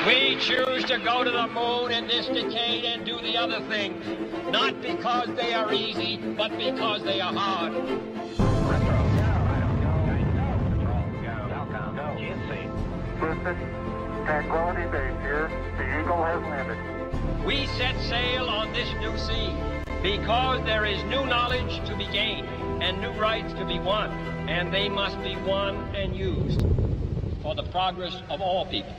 We choose to go to the moon in this decade and do the other things, not because they are easy, but because they are hard. Tranquility Base here. The Eagle has landed. We set sail on this new sea because there is new knowledge to be gained and new rights to be won, and they must be won and used for the progress of all people.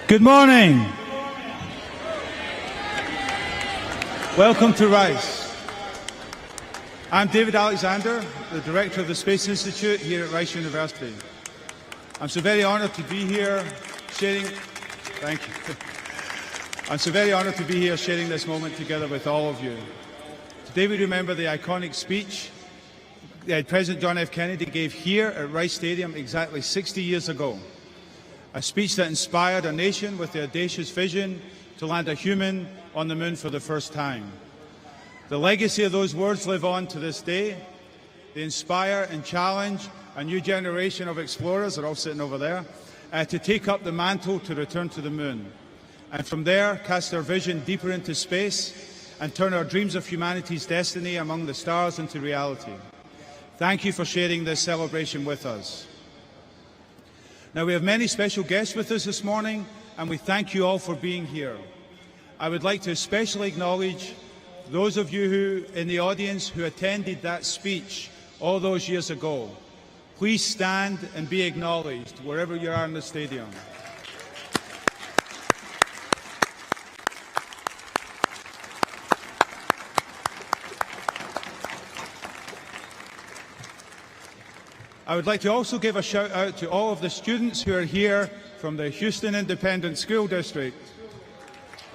Good morning. Welcome to Rice. I'm David Alexander, the Director of the Space Institute here at Rice University. I'm so very honoured to be here sharing this moment together with all of you. Today we remember the iconic speech that President John F. Kennedy gave here at Rice Stadium exactly 60 years ago. A speech that inspired a nation with the audacious vision to land a human on the moon for the first time. The legacy of those words live on to this day. They inspire and challenge a new generation of explorers, they're all sitting over there, to take up the mantle to return to the moon. And from there, cast their vision deeper into space and turn our dreams of humanity's destiny among the stars into reality. Thank you for sharing this celebration with us. Now, we have many special guests with us this morning, and we thank you all for being here. I would like to especially acknowledge those of you in the audience who attended that speech all those years ago. Please stand and be acknowledged wherever you are in the stadium. I would like to also give a shout out to all of the students who are here from the Houston Independent School District.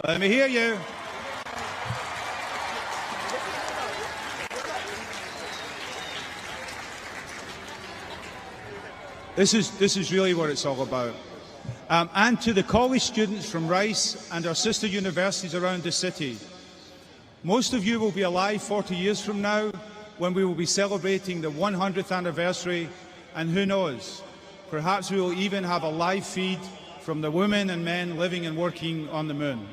Let me hear you. This is really what it's all about. And to the college students from Rice and our sister universities around the city. Most of you will be alive 40 years from now when we will be celebrating the 100th anniversary, and who knows, perhaps we will even have a live feed from the women and men living and working on the moon.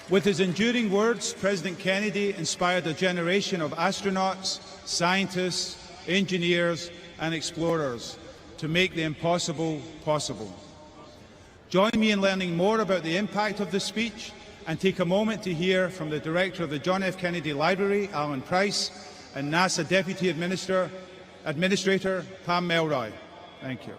With his enduring words, President Kennedy inspired a generation of astronauts, scientists, engineers, and explorers to make the impossible possible. Join me in learning more about the impact of the speech and take a moment to hear from the Director of the John F. Kennedy Library, Alan Price, and NASA Deputy Administrator, Pam Melroy. Thank you.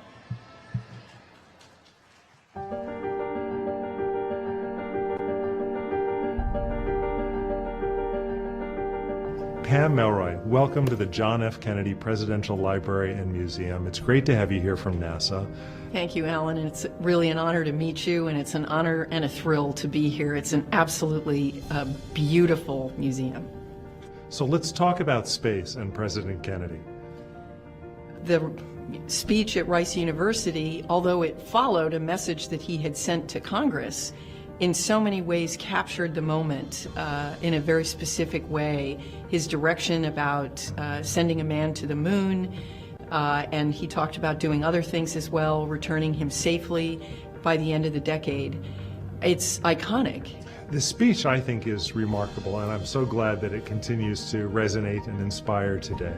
Pam Melroy, welcome to the John F. Kennedy Presidential Library and Museum. It's great to have you here from NASA. Thank you, Alan, and it's really an honor to meet you, and it's an honor and a thrill to be here. It's an absolutely beautiful museum. So let's talk about space and President Kennedy. The speech at Rice University, although it followed a message that he had sent to Congress, in so many ways captured the moment in a very specific way. His direction about sending a man to the moon, and he talked about doing other things as well, returning him safely by the end of the decade. It's iconic. The speech, I think, is remarkable, and I'm so glad that it continues to resonate and inspire today.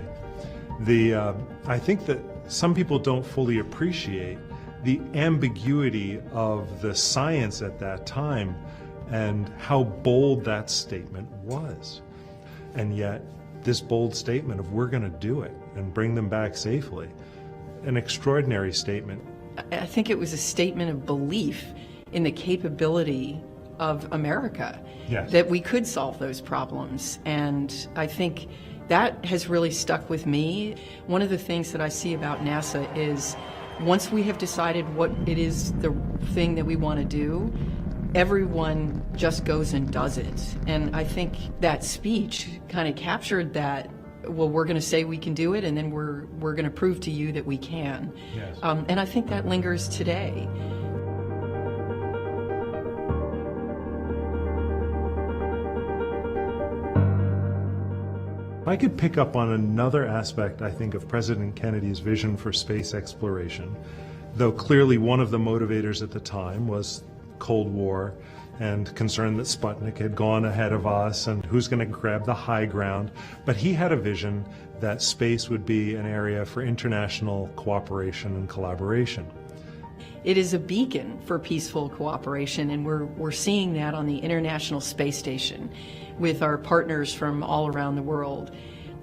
I think that some people don't fully appreciate the ambiguity of the science at that time and how bold that statement was. And yet, this bold statement of we're going to do it and bring them back safely, an extraordinary statement. I think it was a statement of belief in the capability of America, yes, that we could solve those problems. And I think that has really stuck with me. One of the things that I see about NASA is once we have decided what it is, the thing that we want to do, everyone just goes and does it. And I think that speech kind of captured that. Well, we're going to say we can do it, and then we're going to prove to you that we can. Yes. And I think that lingers today. I could pick up on another aspect, I think, of President Kennedy's vision for space exploration, though clearly one of the motivators at the time was Cold War and concern that Sputnik had gone ahead of us and who's going to grab the high ground. But he had a vision that space would be an area for international cooperation and collaboration. It is a beacon for peaceful cooperation, and we're seeing that on the International Space Station with our partners from all around the world.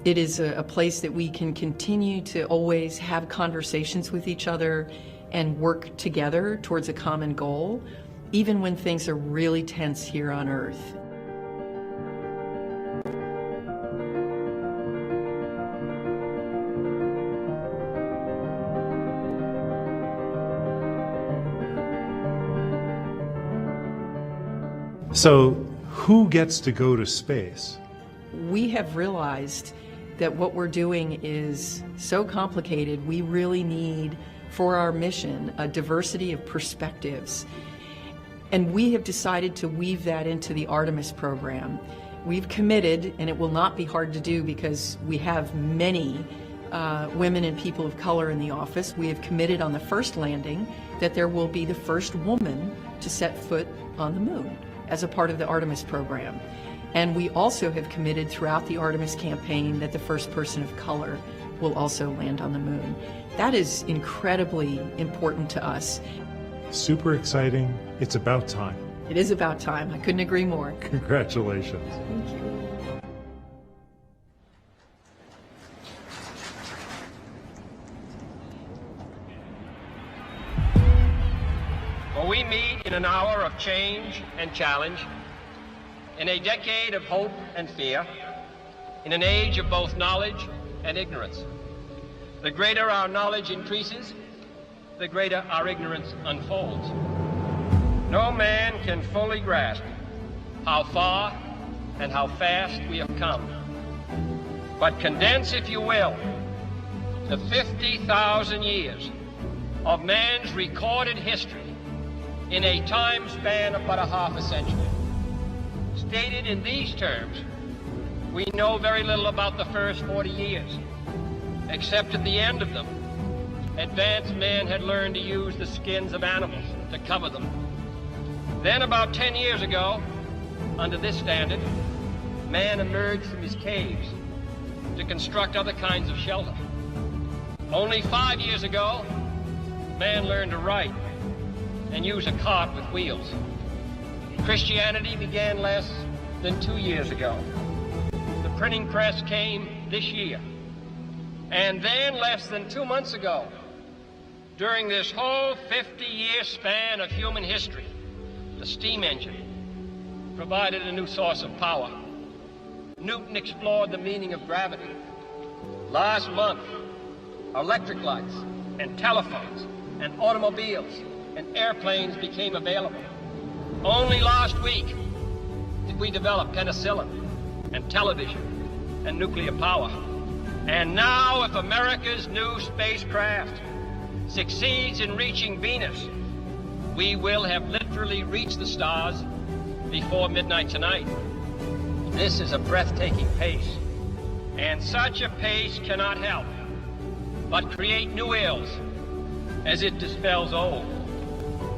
It is a place that we can continue to always have conversations with each other and work together towards a common goal, even when things are really tense here on Earth. So, who gets to go to space? We have realized that what we're doing is so complicated, we really need, for our mission, a diversity of perspectives. And we have decided to weave that into the Artemis program. We've committed, and it will not be hard to do because we have many women and people of color in the office. We have committed on the first landing that there will be the first woman to set foot on the moon as a part of the Artemis program. And we also have committed throughout the Artemis campaign that the first person of color will also land on the moon. That is incredibly important to us. Super exciting. It's about time. It is about time. I couldn't agree more. Congratulations. Thank you. For we meet in an hour of change and challenge, in a decade of hope and fear, in an age of both knowledge and ignorance. The greater our knowledge increases, the greater our ignorance unfolds. No man can fully grasp how far and how fast we have come. But condense, if you will, the 50,000 years of man's recorded history in a time span of but a half a century. Stated in these terms, we know very little about the first 40 years, except at the end of them, advanced man had learned to use the skins of animals to cover them. Then about 10 years ago, under this standard, man emerged from his caves to construct other kinds of shelter. Only 5 years ago, man learned to write and use a cart with wheels. Christianity began less than 2 years ago. The printing press came this year. And then less than 2 months ago, during this whole 50-year span of human history, the steam engine provided a new source of power. Newton explored the meaning of gravity. Last month, electric lights and telephones and automobiles and airplanes became available. Only last week did we develop penicillin and television and nuclear power. And now, if America's new spacecraft succeeds in reaching Venus, we will have literally reached the stars before midnight tonight. This is a breathtaking pace, and such a pace cannot help but create new ills as it dispels old.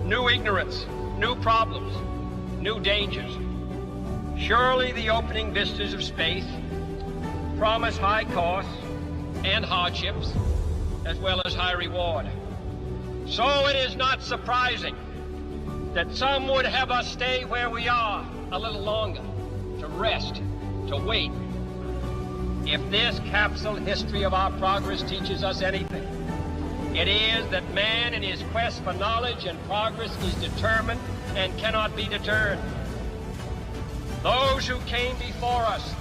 New ignorance, new problems, new dangers. Surely the opening vistas of space promise high costs and hardships, as well as high reward. So it is not surprising that some would have us stay where we are a little longer, to rest, to wait. If this capsule history of our progress teaches us anything, it is that man in his quest for knowledge and progress is determined and cannot be deterred. Those who came before us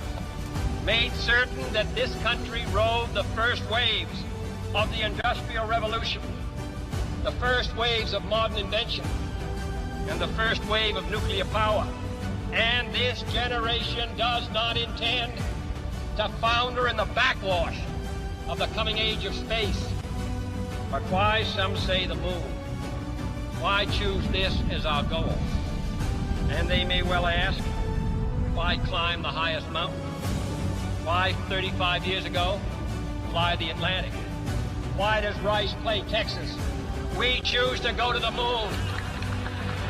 made certain that this country rode the first waves of the Industrial Revolution, the first waves of modern invention, and the first wave of nuclear power. And this generation does not intend to founder in the backwash of the coming age of space. But why, some say, the moon? Why choose this as our goal? And they may well ask, why climb the highest mountain? Why, 35 years ago, fly the Atlantic? Why does Rice play Texas? We choose to go to the moon.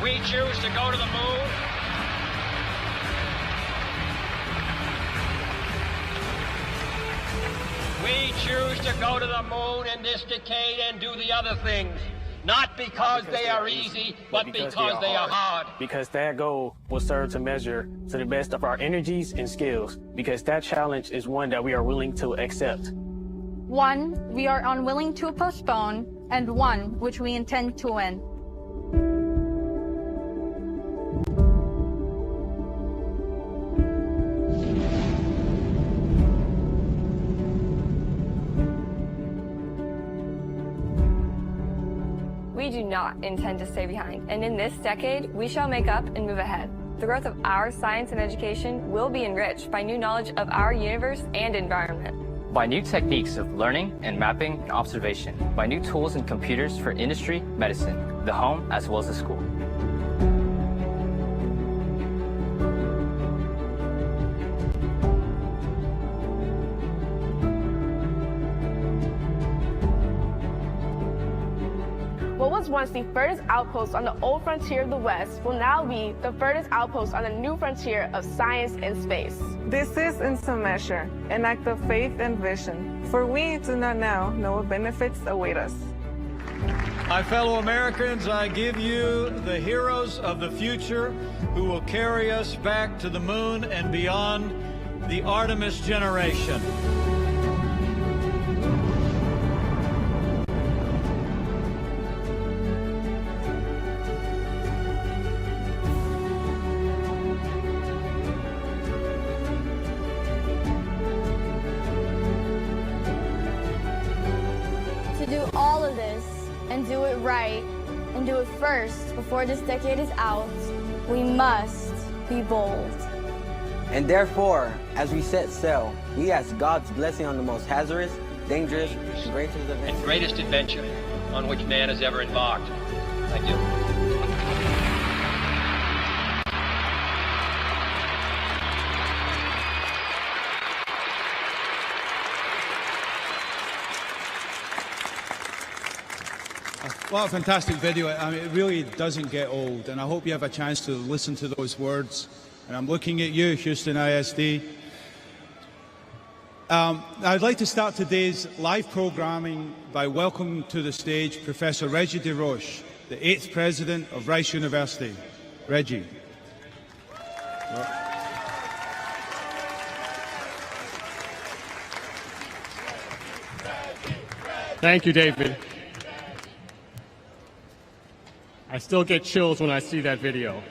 We choose to go to the moon. We choose to go to the moon in this decade and do the other things. Not because they are easy, but because they are hard. Because that goal will serve to measure to the best of our energies and skills. Because that challenge is one that we are willing to accept. One we are unwilling to postpone, and one which we intend to win. We do not intend to stay behind, and in this decade, we shall make up and move ahead. The growth of our science and education will be enriched by new knowledge of our universe and environment. By new techniques of learning and mapping and observation. By new tools and computers for industry, medicine, the home, as well as the school. What was once the furthest outpost on the old frontier of the West will now be the furthest outpost on the new frontier of science and space. This is, in some measure, an act of faith and vision, for we do not now know what benefits await us. My fellow Americans, I give you the heroes of the future who will carry us back to the moon and beyond, the Artemis generation. And do it right, and do it first before this decade is out, we must be bold. And therefore, as we set sail, we ask God's blessing on the most hazardous, dangerous, and greatest adventure on which man has ever embarked. Thank you. What a fantastic video. I mean, it really doesn't get old, and I hope you have a chance to listen to those words. And I'm looking at you, Houston ISD. I'd like to start today's live programming by welcoming to the stage Professor Reggie DesRoches, the 8th President of Rice University. Reggie. Thank you, David. I still get chills when I see that video.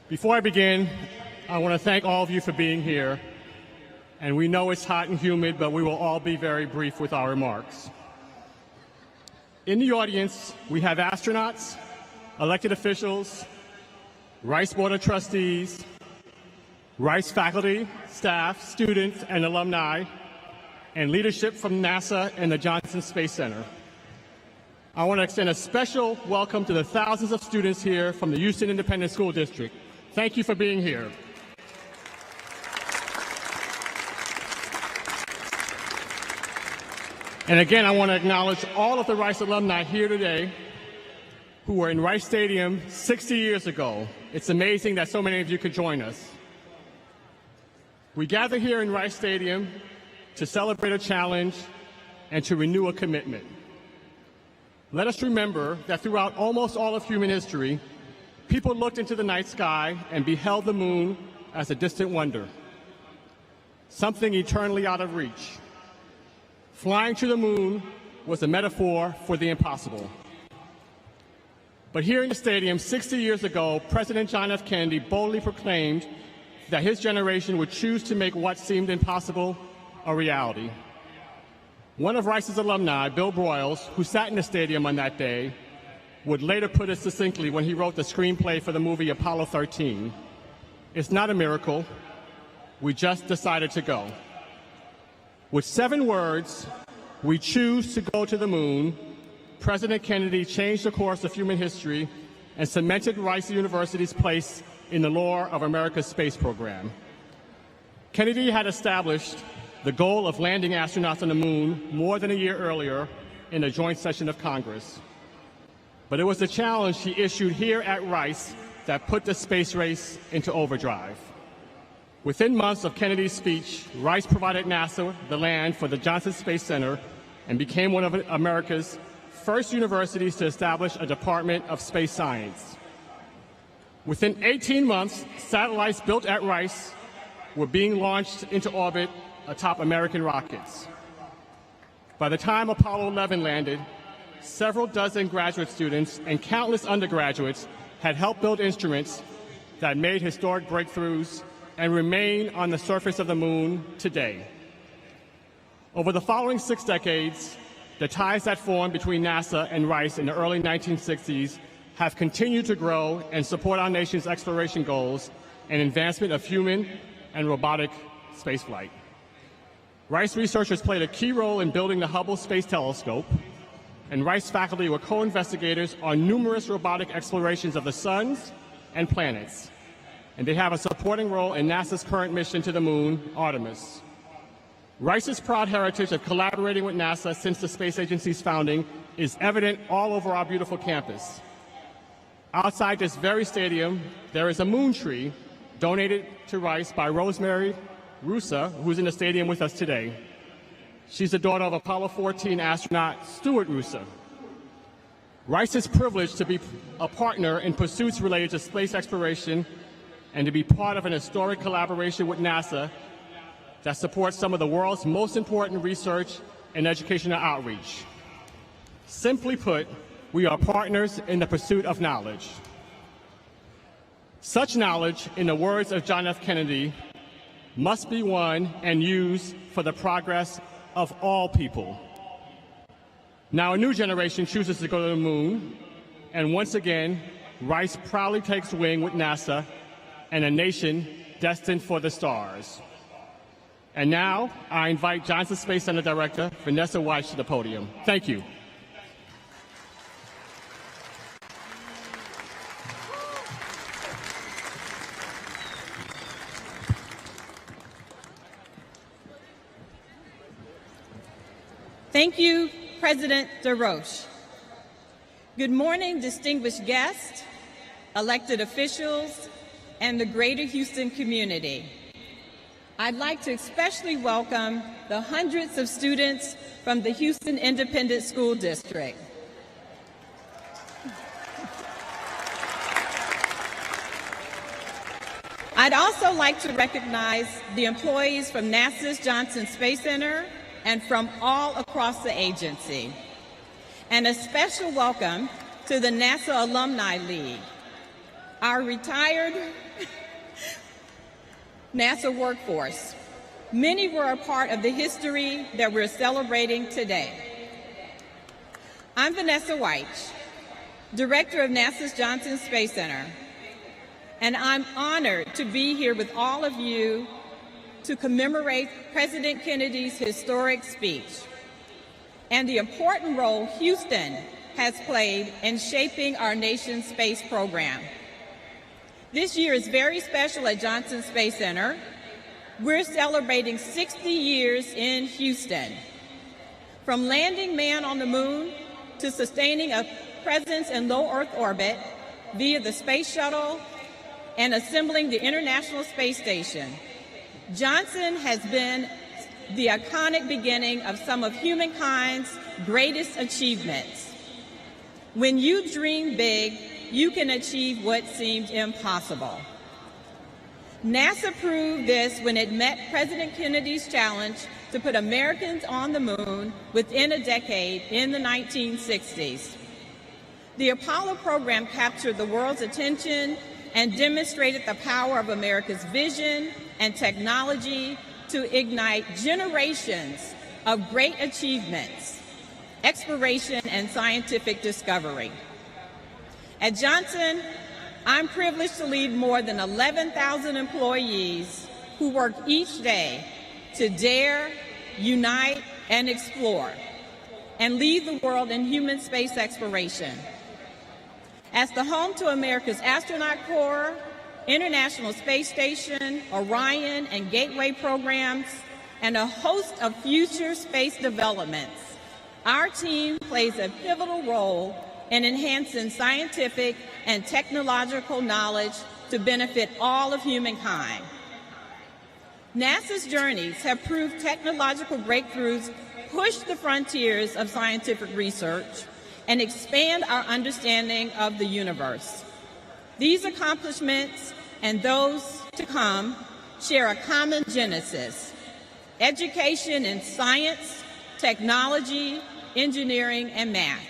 Before I begin, I want to thank all of you for being here. And we know it's hot and humid, but we will all be very brief with our remarks. In the audience, we have astronauts, elected officials, Rice Board of Trustees, Rice faculty, staff, students, and alumni, and leadership from NASA and the Johnson Space Center. I want to extend a special welcome to the thousands of students here from the Houston Independent School District. Thank you for being here. And again, I want to acknowledge all of the Rice alumni here today who were in Rice Stadium 60 years ago. It's amazing that so many of you could join us. We gather here in Rice Stadium to celebrate a challenge and to renew a commitment. Let us remember that throughout almost all of human history, people looked into the night sky and beheld the moon as a distant wonder, something eternally out of reach. Flying to the moon was a metaphor for the impossible. But here in the stadium 60 years ago, President John F. Kennedy boldly proclaimed that his generation would choose to make what seemed impossible a reality. One of Rice's alumni, Bill Broyles, who sat in the stadium on that day, would later put it succinctly when he wrote the screenplay for the movie Apollo 13. It's not a miracle. We just decided to go. With 7 words, we choose to go to the moon, President Kennedy changed the course of human history and cemented Rice University's place in the lore of America's space program. Kennedy had established the goal of landing astronauts on the moon more than a year earlier in a joint session of Congress. But it was the challenge he issued here at Rice that put the space race into overdrive. Within months of Kennedy's speech, Rice provided NASA the land for the Johnson Space Center and became one of America's first universities to establish a Department of Space Science. Within 18 months, satellites built at Rice were being launched into orbit atop American rockets. By the time Apollo 11 landed, several dozen graduate students and countless undergraduates had helped build instruments that made historic breakthroughs and remain on the surface of the moon today. Over the following 6 decades, the ties that formed between NASA and Rice in the early 1960s have continued to grow and support our nation's exploration goals and advancement of human and robotic spaceflight. Rice researchers played a key role in building the Hubble Space Telescope, and Rice faculty were co-investigators on numerous robotic explorations of the suns and planets, and they have a supporting role in NASA's current mission to the moon, Artemis. Rice's proud heritage of collaborating with NASA since the space agency's founding is evident all over our beautiful campus. Outside this very stadium, there is a moon tree donated to Rice by Rosemary Russa, who's in the stadium with us today. She's the daughter of Apollo 14 astronaut Stuart Russa. Rice is privileged to be a partner in pursuits related to space exploration and to be part of an historic collaboration with NASA that supports some of the world's most important research and educational outreach. Simply put, we are partners in the pursuit of knowledge. Such knowledge, in the words of John F. Kennedy, must be won and used for the progress of all people. Now a new generation chooses to go to the moon, and once again, Rice proudly takes wing with NASA and a nation destined for the stars. And now, I invite Johnson Space Center Director Vanessa Wyche to the podium. Thank you. Thank you, President DesRoches. Good morning, distinguished guests, elected officials, and the greater Houston community. I'd like to especially welcome the hundreds of students from the Houston Independent School District. I'd also like to recognize the employees from NASA's Johnson Space Center and from all across the agency. And a special welcome to the NASA Alumni League, our retired NASA workforce. Many were a part of the history that we're celebrating today. I'm Vanessa Wyche, Director of NASA's Johnson Space Center, and I'm honored to be here with all of you to commemorate President Kennedy's historic speech and the important role Houston has played in shaping our nation's space program. This year is very special at Johnson Space Center. We're celebrating 60 years in Houston. From landing man on the moon to sustaining a presence in low Earth orbit via the space shuttle and assembling the International Space Station, Johnson has been the iconic beginning of some of humankind's greatest achievements. When you dream big, you can achieve what seemed impossible. NASA proved this when it met President Kennedy's challenge to put Americans on the moon within a decade in the 1960s. The Apollo program captured the world's attention and demonstrated the power of America's vision and technology to ignite generations of great achievements, exploration, and scientific discovery. At Johnson, I'm privileged to lead more than 11,000 employees who work each day to dare, unite, and explore, and lead the world in human space exploration. As the home to America's Astronaut Corps, International Space Station, Orion, and Gateway programs, and a host of future space developments, our team plays a pivotal role in enhancing scientific and technological knowledge to benefit all of humankind. NASA's journeys have proved technological breakthroughs push the frontiers of scientific research and expand our understanding of the universe. These accomplishments and those to come share a common genesis: education in science, technology, engineering, and math.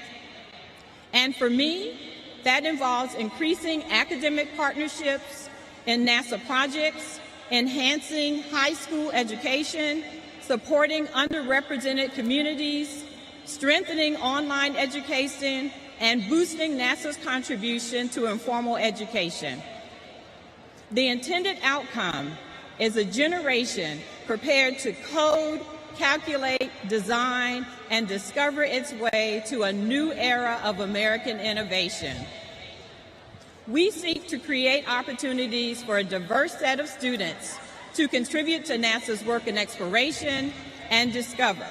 And for me, that involves increasing academic partnerships in NASA projects, enhancing high school education, supporting underrepresented communities, strengthening online education, and boosting NASA's contribution to informal education. The intended outcome is a generation prepared to code, calculate, design, and discover its way to a new era of American innovation. We seek to create opportunities for a diverse set of students to contribute to NASA's work in exploration and discover.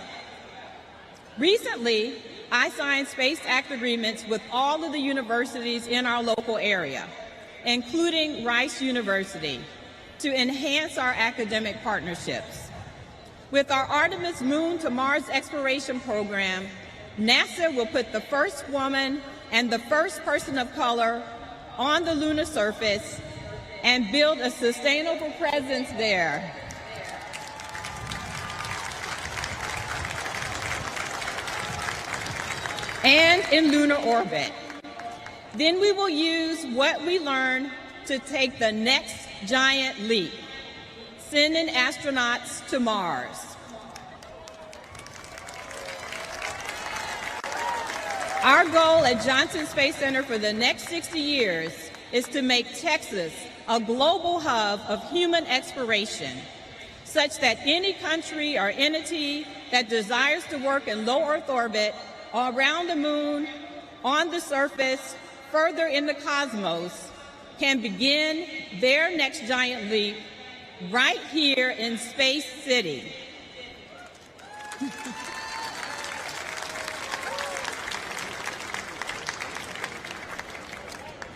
Recently, I signed Space Act agreements with all of the universities in our local area, including Rice University, to enhance our academic partnerships. With our Artemis Moon to Mars exploration program, NASA will put the first woman and the first person of color on the lunar surface and build a sustainable presence there. And in lunar orbit. Then we will use what we learn to take the next giant leap, sending astronauts to Mars. Our goal at Johnson Space Center for the next 60 years is to make Texas a global hub of human exploration, such that any country or entity that desires to work in low Earth orbit, around the moon, on the surface, further in the cosmos, can begin their next giant leap right here in Space City.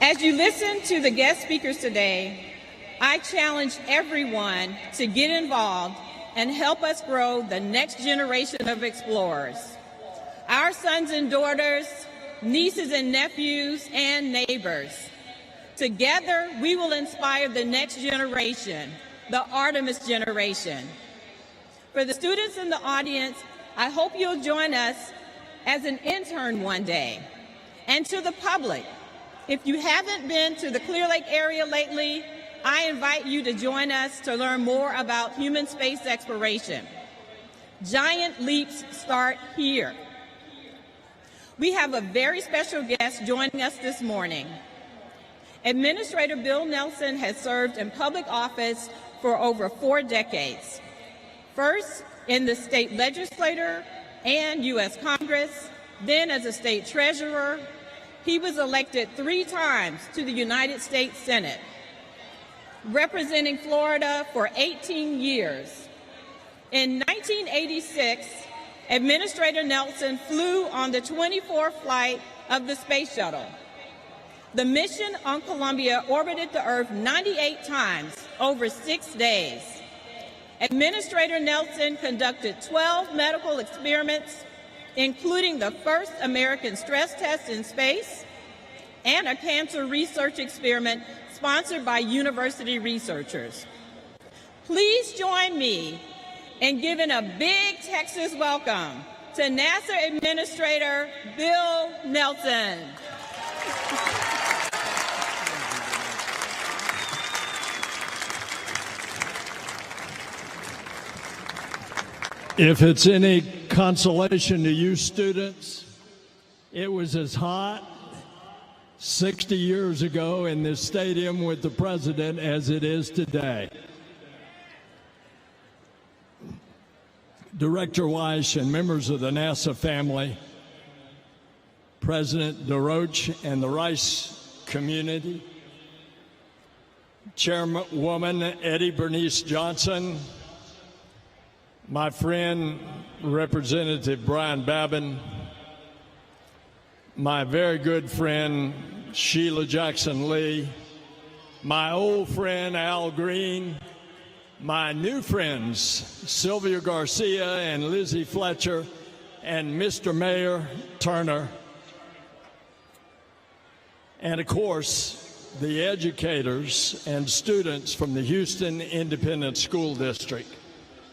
As you listen to the guest speakers today, I challenge everyone to get involved and help us grow the next generation of explorers. Our sons and daughters, nieces and nephews, and neighbors. Together, we will inspire the next generation, the Artemis generation. For the students in the audience, I hope you'll join us as an intern one day. And to the public, if you haven't been to the Clear Lake area lately, I invite you to join us to learn more about human space exploration. Giant leaps start here. We have a very special guest joining us this morning. Administrator Bill Nelson has served in public office for over 4 decades. First in the state legislature and U.S. Congress, then as a state treasurer. He was elected 3 times to the United States Senate, representing Florida for 18 years. In 1986, Administrator Nelson flew on the 24th flight of the Space Shuttle. The mission on Columbia orbited the Earth 98 times over 6 days. Administrator Nelson conducted 12 medical experiments, including the first American stress test in space and a cancer research experiment sponsored by university researchers. Please join me in giving a big Texas welcome to NASA Administrator Bill Nelson. If it's any consolation to you students, it was as hot 60 years ago in this stadium with the president as it is today. Director Wyche and members of the NASA family, President DesRoches and the Rice community, Chairwoman Eddie Bernice Johnson, my friend Representative Brian Babin, my very good friend Sheila Jackson Lee, my old friend Al Green, my new friends Sylvia Garcia and Lizzie Fletcher, and Mr. Mayor Turner, and of course the educators and students from the Houston Independent School District.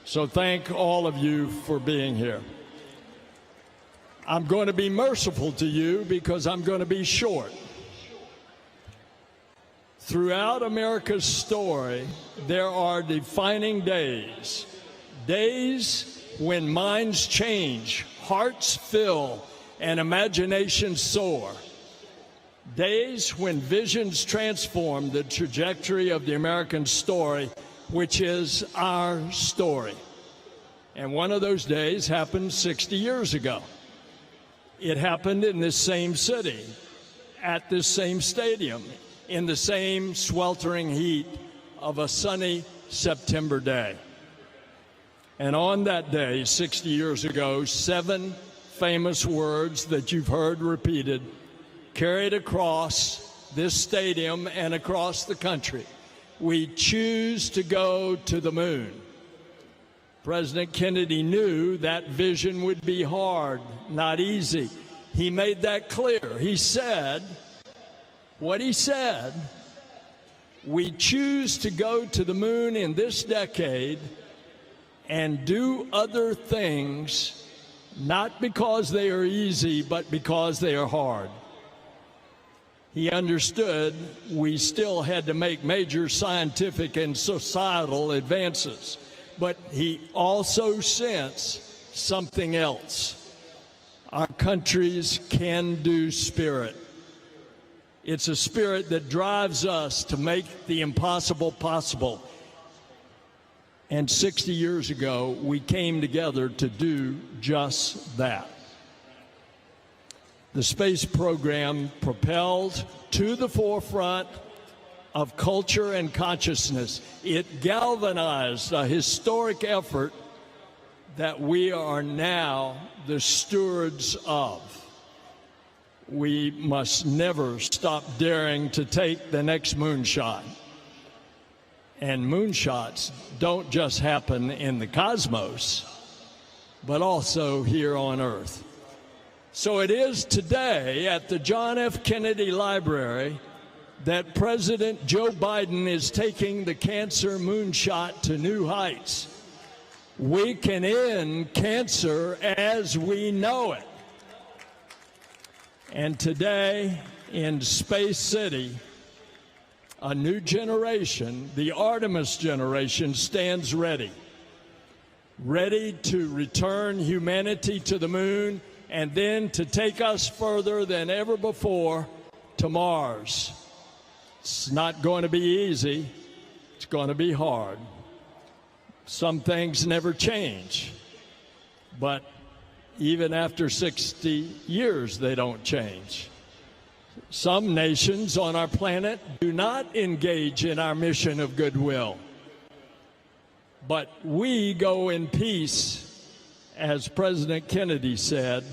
So thank all of you for being here. I'm going to be merciful to you because I'm going to be short. Throughout America's story, there are defining days, days when minds change, hearts fill, and imaginations soar. Days when visions transform the trajectory of the American story, which is our story. And one of those days happened 60 years ago. It happened in this same city, at this same stadium, in the same sweltering heat of a sunny September day. And on that day, 60 years ago, 7 famous words that you've heard repeated carried across this stadium and across the country. We choose to go to the moon. President Kennedy knew that vision would be hard, not easy. He made that clear. He said, what he said, we choose to go to the moon in this decade and do other things, not because they are easy, but because they are hard. He understood we still had to make major scientific and societal advances, but he also sensed something else, our country's can-do spirit. It's a spirit that drives us to make the impossible possible. And 60 years ago, we came together to do just that. The space program propelled to the forefront of culture and consciousness. It galvanized a historic effort that we are now the stewards of. We must never stop daring to take the next moonshot. And moonshots don't just happen in the cosmos, but also here on Earth. So it is today at the John F. Kennedy Library that President Joe Biden is taking the cancer moonshot to new heights. We can end cancer as we know it. And today in Space City, a new generation, the Artemis generation, stands ready to return humanity to the moon and then to take us further than ever before to Mars. It's not going to be easy. It's going to be hard. Some things never change, but even after 60 years, they don't change. Some nations on our planet do not engage in our mission of goodwill, but we go in peace, as President Kennedy said,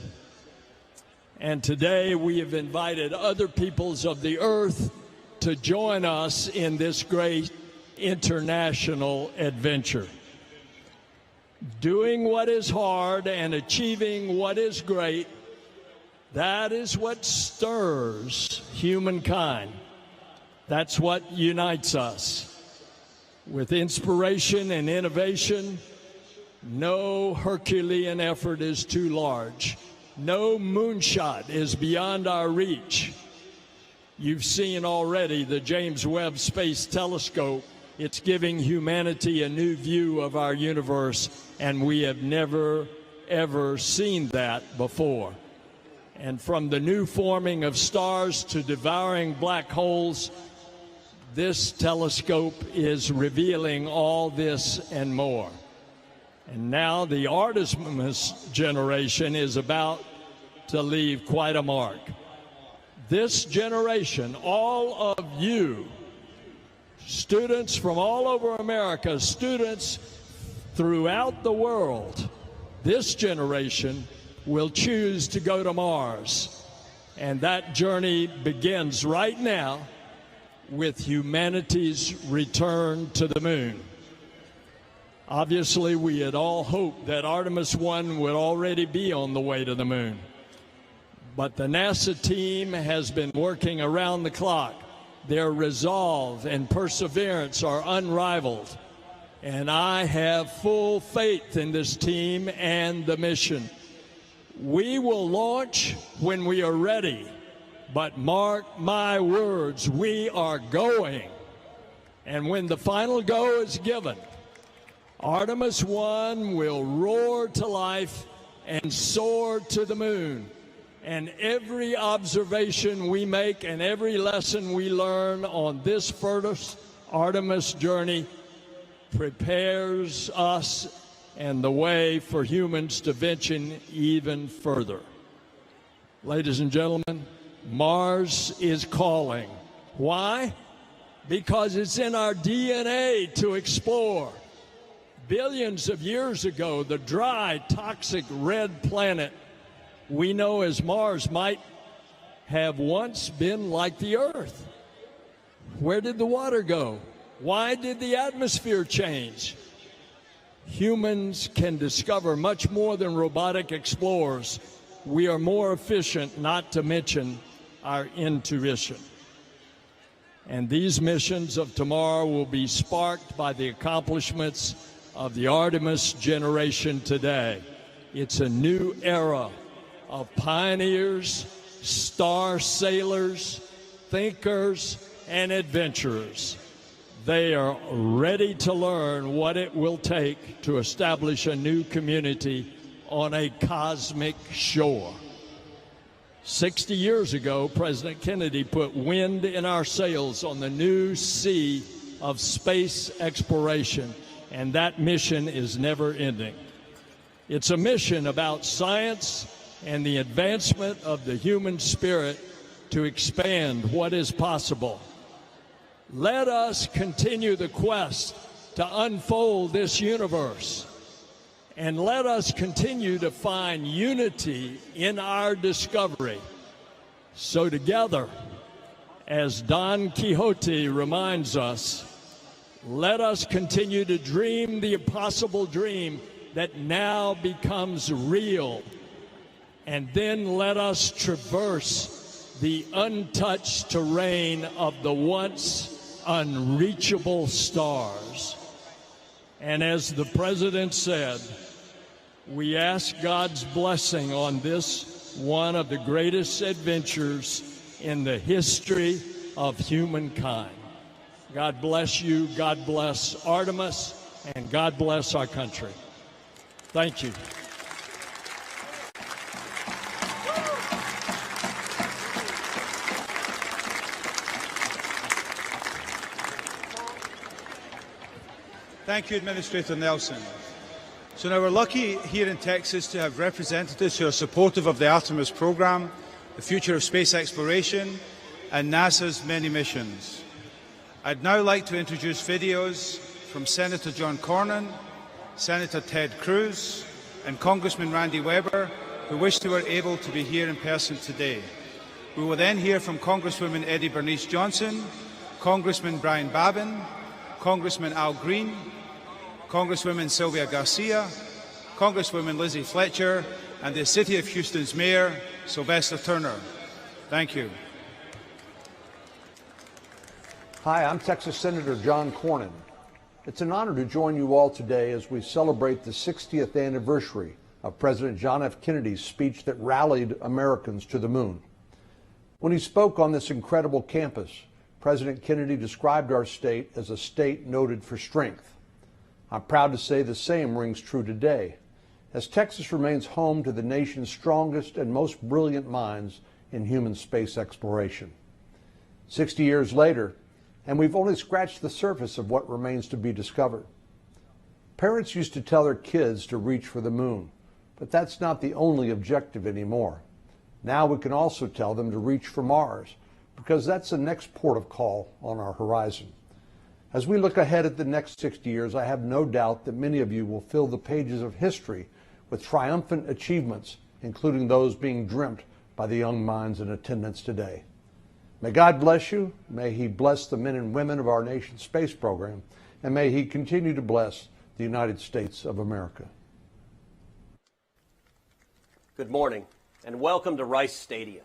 and today we have invited other peoples of the earth to join us in this great international adventure. Doing what is hard and achieving what is great, that is what stirs humankind. That's what unites us. With inspiration and innovation, no Herculean effort is too large. No moonshot is beyond our reach. You've seen already the James Webb Space Telescope. It's giving humanity a new view of our universe, and we have never, ever seen that before. And from the new forming of stars to devouring black holes, this telescope is revealing all this and more. And now the Artemis generation is about to leave quite a mark. This generation, all of you, students from all over America, students throughout the world, this generation will choose to go to Mars. And that journey begins right now with humanity's return to the moon. Obviously, we had all hoped that Artemis 1 would already be on the way to the moon. But the NASA team has been working around the clock. Their resolve and perseverance are unrivaled. And I have full faith in this team and the mission. We will launch when we are ready. But mark my words, we are going. And when the final go is given, Artemis 1 will roar to life and soar to the moon. And every observation we make and every lesson we learn on this first Artemis journey prepares us and the way for humans to venture even further. Ladies and gentlemen, Mars is calling. Why? Because it's in our DNA to explore. Billions of years ago, the dry, toxic red planet we know as Mars might have once been like the Earth. Where did the water go? Why did the atmosphere change? Humans can discover much more than robotic explorers. We are more efficient, not to mention our intuition. And these missions of tomorrow will be sparked by the accomplishments of the Artemis generation today. It's a new era of pioneers, star sailors, thinkers, and adventurers. They are ready to learn what it will take to establish a new community on a cosmic shore. 60 years ago, President Kennedy put wind in our sails on the new sea of space exploration, and that mission is never ending. It's a mission about science and the advancement of the human spirit to expand what is possible. Let us continue the quest to unfold this universe, and let us continue to find unity in our discovery. So together, as Don Quixote reminds us, let us continue to dream the impossible dream that now becomes real. And then let us traverse the untouched terrain of the once unreachable stars. And as the President said, we ask God's blessing on this one of the greatest adventures in the history of humankind. God bless you, God bless Artemis, and God bless our country. Thank you. Thank you, Administrator Nelson. So now we're lucky here in Texas to have representatives who are supportive of the Artemis program, the future of space exploration, and NASA's many missions. I'd now like to introduce videos from Senator John Cornyn, Senator Ted Cruz, and Congressman Randy Weber, who wish they were able to be here in person today. We will then hear from Congresswoman Eddie Bernice Johnson, Congressman Brian Babin, Congressman Al Green, Congresswoman Sylvia Garcia, Congresswoman Lizzie Fletcher, and the City of Houston's Mayor, Sylvester Turner. Thank you. Hi, I'm Texas Senator John Cornyn. It's an honor to join you all today as we celebrate the 60th anniversary of President John F. Kennedy's speech that rallied Americans to the moon. When he spoke on this incredible campus, President Kennedy described our state as a state noted for strength. I'm proud to say the same rings true today. as Texas remains home to the nation's strongest and most brilliant minds in human space exploration. 60 years later, and we've only scratched the surface of what remains to be discovered. Parents used to tell their kids to reach for the moon, but that's not the only objective anymore. Now we can also tell them to reach for Mars, because that's the next port of call on our horizon. As we look ahead at the next 60 years, I have no doubt that many of you will fill the pages of history with triumphant achievements, including those being dreamt by the young minds in attendance today. May God bless you. May He bless the men and women of our nation's space program, and may He continue to bless the United States of America. Good morning, and welcome to Rice Stadium,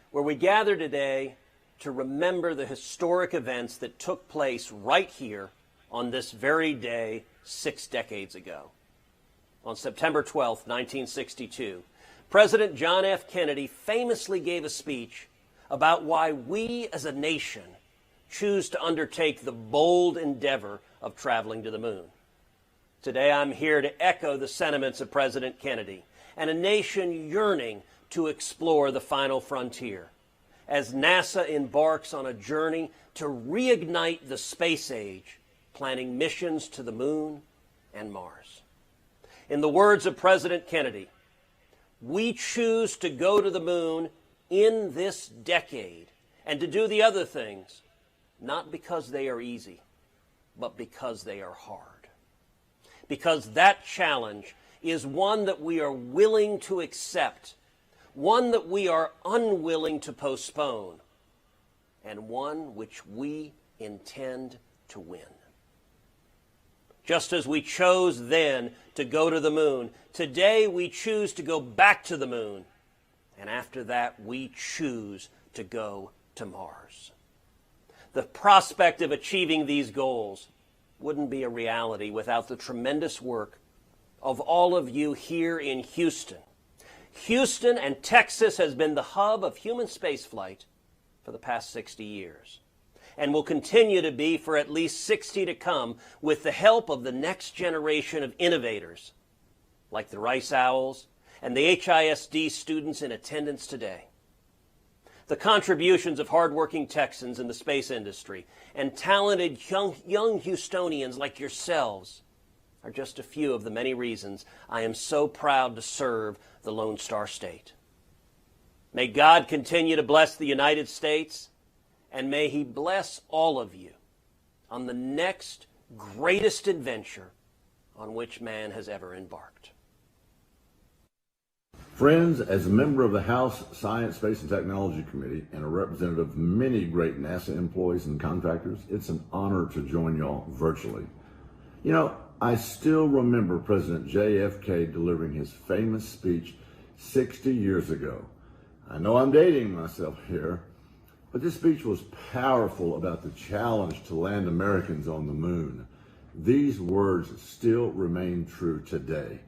where we gather today to remember the historic events that took place right here on this very day 6 decades ago. On September 12, 1962, President John F. Kennedy famously gave a speech about why we as a nation choose to undertake the bold endeavor of traveling to the moon. Today I'm here to echo the sentiments of President Kennedy and a nation yearning to explore the final frontier as NASA embarks on a journey to reignite the space age, planning missions to the moon and Mars. In the words of President Kennedy, we choose to go to the moon in this decade and to do the other things, not because they are easy, but because they are hard. Because that challenge is one that we are willing to accept, one that we are unwilling to postpone, and one which we intend to win. Just as we chose then to go to the moon, today we choose to go back to the moon, and after that we choose to go to Mars. The prospect of achieving these goals wouldn't be a reality without the tremendous work of all of you here in Houston. Houston and Texas has been the hub of human spaceflight for the past 60 years and will continue to be for at least 60 to come with the help of the next generation of innovators like the Rice Owls and the HISD students in attendance today. The contributions of hardworking Texans in the space industry and talented young Houstonians like yourselves are just a few of the many reasons I am so proud to serve the Lone Star State. May God continue to bless the United States, and may He bless all of you on the next greatest adventure on which man has ever embarked. Friends, as a member of the House Science, Space, and Technology Committee and a representative of many great NASA employees and contractors, it's an honor to join y'all virtually. You know, I still remember President JFK delivering his famous speech 60 years ago. I know I'm dating myself here, but this speech was powerful about the challenge to land Americans on the moon. These words still remain true today.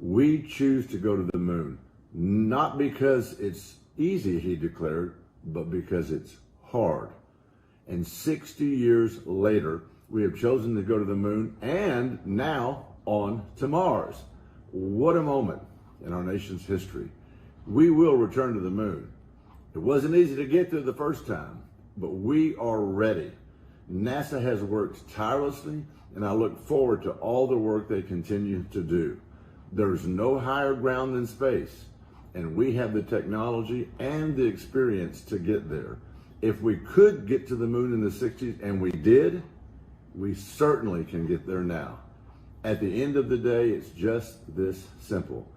We choose to go to the moon, not because it's easy, he declared, but because it's hard. And 60 years later, we have chosen to go to the moon and now on to Mars. What a moment in our nation's history. We will return to the moon. It wasn't easy to get there the first time, but we are ready. NASA has worked tirelessly, and I look forward to all the work they continue to do. There's no higher ground than space, and we have the technology and the experience to get there. If we could get to the moon in the 60s, and we did, we certainly can get there now. At the end of the day, it's just this simple.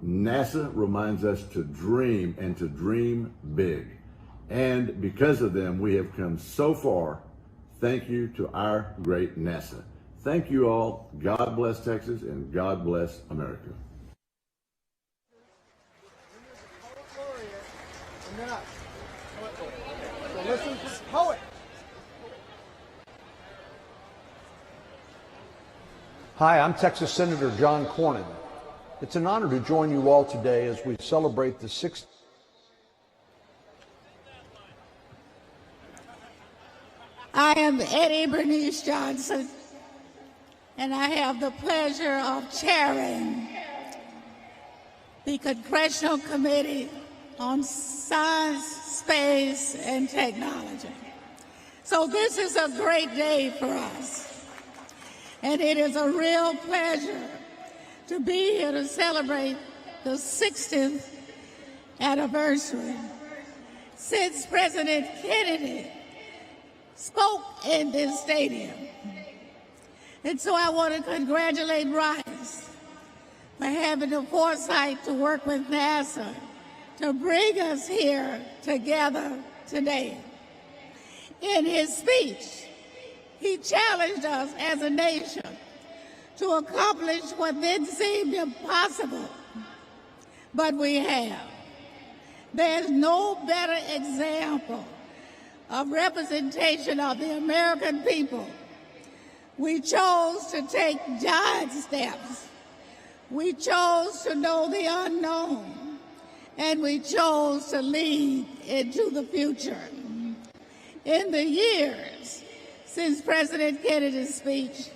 NASA reminds us to dream and to dream big. And because of them, we have come so far. Thank you to our great NASA. Thank you all. God bless Texas and God bless America. So listen to the poet. Hi, I'm Texas Senator John Cornyn. It's an honor to join you all today as we celebrate the 6th. I am Eddie Bernice Johnson, and I have the pleasure of chairing the Congressional Committee on Science, Space, and Technology. So this is a great day for us, and it is a real pleasure to be here to celebrate the 60th anniversary since President Kennedy spoke in this stadium. And so I want to congratulate Rice for having the foresight to work with NASA to bring us here together today. In his speech, he challenged us as a nation to accomplish what then seemed impossible, but we have. There's no better example of representation of the American people. We chose to take giant steps. We chose to know the unknown, and we chose to lead into the future. In the years since President Kennedy's speech,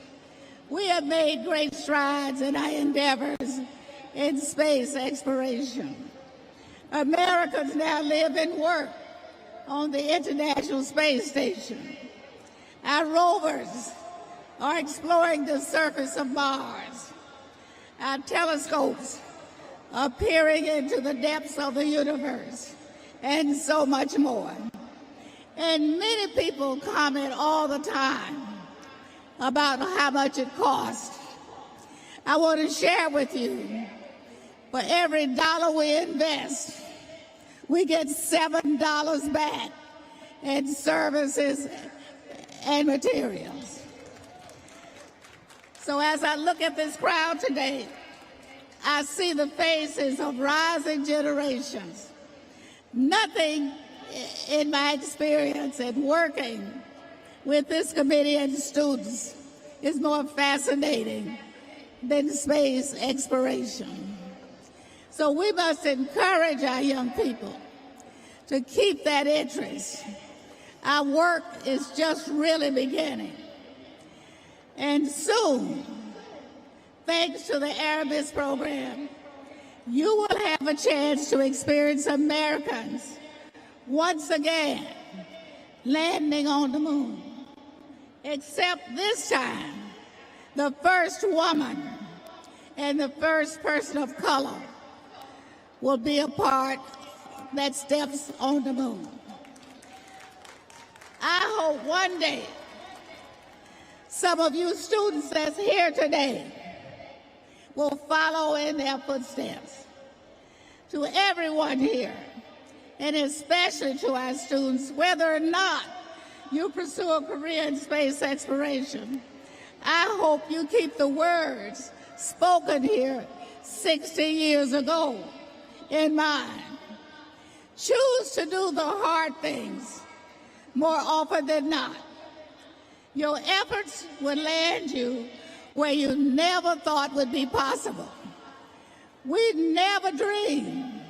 we have made great strides in our endeavors in space exploration. Americans now live and work on the International Space Station. Our rovers are exploring the surface of Mars. Our telescopes are peering into the depths of the universe, and so much more. And many people comment all the time about how much it costs. I want to share with you, for every dollar we invest, we get $7 back in services and materials. So as I look at this crowd today, I see the faces of rising generations. Nothing in my experience in working with this committee and students is more fascinating than space exploration. So we must encourage our young people to keep that interest. Our work is just really beginning. And soon, thanks to the Arabis program, you will have a chance to experience Americans once again landing on the moon. Except this time, the first woman and the first person of color will be a part that steps on the moon. I hope one day some of you students that's here today will follow in their footsteps. To everyone here, and especially to our students, whether or not you pursue a career in space exploration, I hope you keep the words spoken here 60 years ago in mind. Choose to do the hard things more often than not. Your efforts will land you where you never thought would be possible. We never dreamed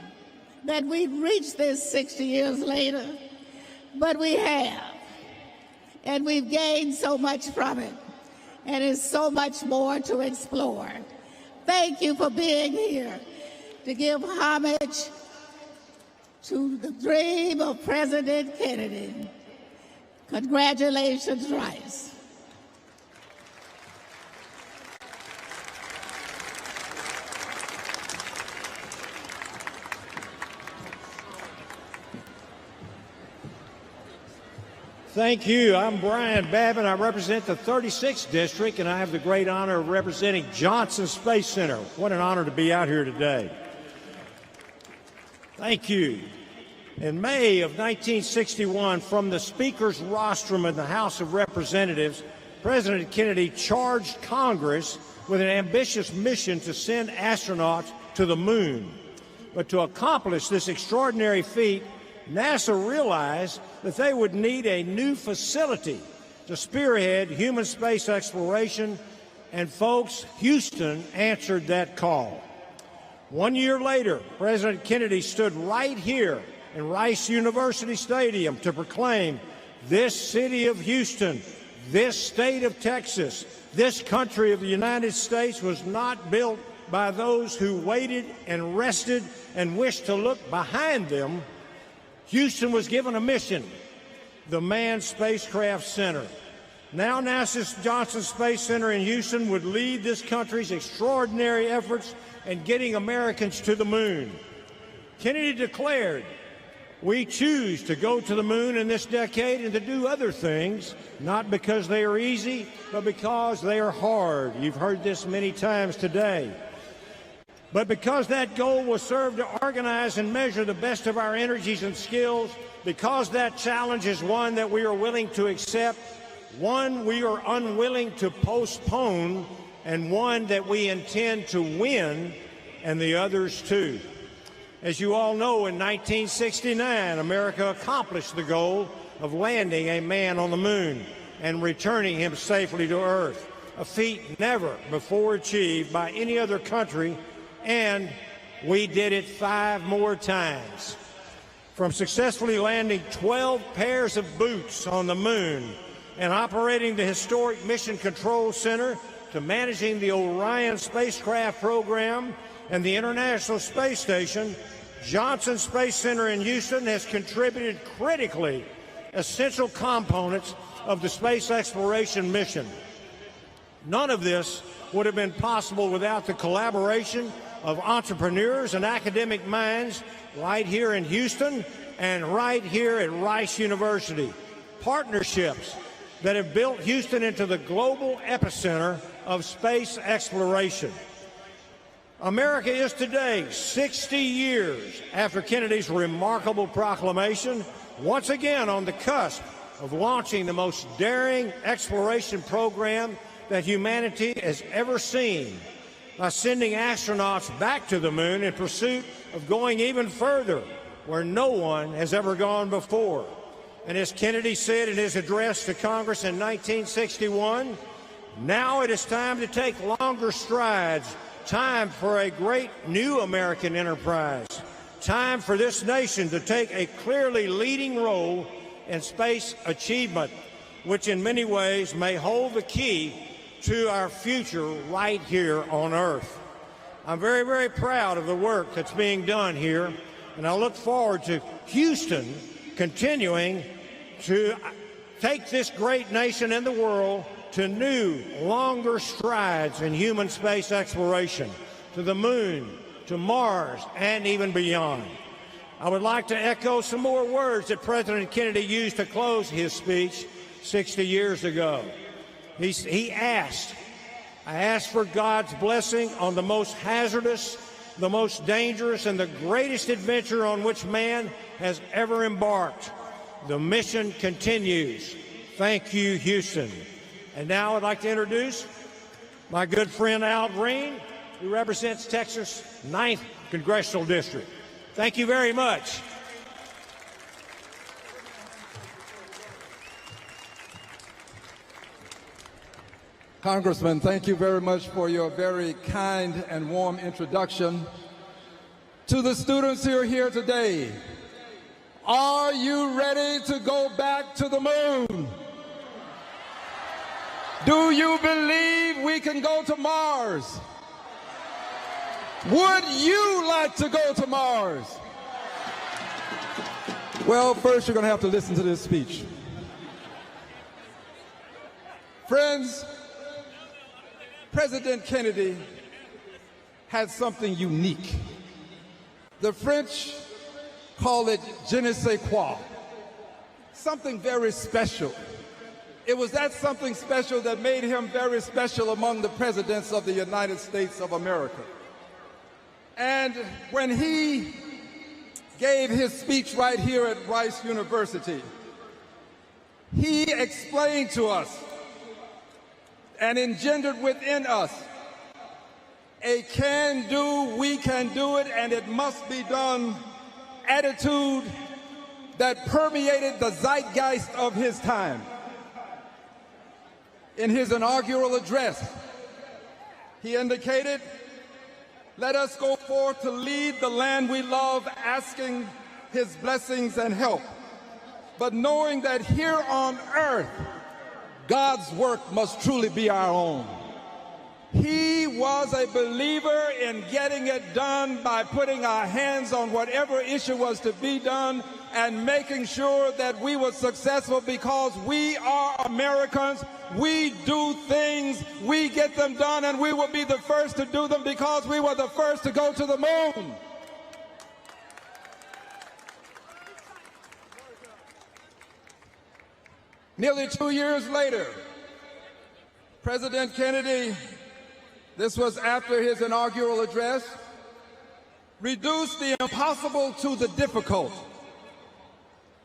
that we'd reach this 60 years later, but we have. And we've gained so much from it, and there's so much more to explore. Thank you for being here to give homage to the dream of President Kennedy. Congratulations, Rice. Thank you. I'm Brian Babin. I represent the 36th District, and I have the great honor of representing Johnson Space Center. What an honor to be out here today. Thank you. In May of 1961, from the Speaker's rostrum in the House of Representatives, President Kennedy charged Congress with an ambitious mission to send astronauts to the moon. But to accomplish this extraordinary feat, NASA realized that they would need a new facility to spearhead human space exploration, and folks, Houston answered that call. 1 year later, President Kennedy stood right here in Rice University Stadium to proclaim this city of Houston, this state of Texas, this country of the United States was not built by those who waited and rested and wished to look behind them, Houston was given a mission, the Manned Spacecraft Center. Now NASA's Johnson Space Center in Houston would lead this country's extraordinary efforts in getting Americans to the moon. Kennedy declared, "We choose to go to the moon in this decade and to do other things, not because they are easy, but because they are hard." You've heard this many times today. But because that goal will serve to organize and measure the best of our energies and skills, because that challenge is one that we are willing to accept, one we are unwilling to postpone, and one that we intend to win, and the others too. As you all know, in 1969, America accomplished the goal of landing a man on the moon and returning him safely to Earth, a feat never before achieved by any other country, and we did it 5 more times. From successfully landing 12 pairs of boots on the moon and operating the historic Mission Control Center to managing the Orion spacecraft program and the International Space Station, Johnson Space Center in Houston has contributed critically essential components of the space exploration mission. None of this would have been possible without the collaboration of entrepreneurs and academic minds right here in Houston and right here at Wyche University. Partnerships that have built Houston into the global epicenter of space exploration. America is today, 60 years after Kennedy's remarkable proclamation, once again on the cusp of launching the most daring exploration program that humanity has ever seen, by sending astronauts back to the moon in pursuit of going even further, where no one has ever gone before. And as Kennedy said in his address to Congress in 1961, now it is time to take longer strides, time for a great new American enterprise, time for this nation to take a clearly leading role in space achievement, which in many ways may hold the key to our future right here on Earth. I'm very, very proud of the work that's being done here, and I look forward to Houston continuing to take this great nation and the world to new, longer strides in human space exploration, to the moon, to Mars, and even beyond. I would like to echo some more words that President Kennedy used to close his speech 60 years ago. He asked, "I ask for God's blessing on the most hazardous, the most dangerous, and the greatest adventure on which man has ever embarked. The mission continues. Thank you, Houston." And now I'd like to introduce my good friend Al Green, who represents Texas' 9th Congressional District. Thank you very much. Congressman, thank you very much for your very kind and warm introduction. To the students who are here today, are you ready to go back to the moon? Do you believe we can go to Mars? Would you like to go to Mars? Well, first you're going to have to listen to this speech. Friends, President Kennedy had something unique. The French call it je ne sais quoi, something very special. It was that something special that made him very special among the presidents of the United States of America. And when he gave his speech right here at Rice University, he explained to us and engendered within us a can-do, we can do it, and it must be done attitude that permeated the zeitgeist of his time. In his inaugural address, he indicated, "Let us go forth to lead the land we love, asking his blessings and help, but knowing that here on earth, God's work must truly be our own. He was a believer in getting it done by putting our hands on whatever issue was to be done and making sure that we were successful because we are Americans. We do things, we get them done, and we will be the first to do them because we were the first to go to the moon. Nearly 2 years later, President Kennedy, this was after his inaugural address, reduced the impossible to the difficult.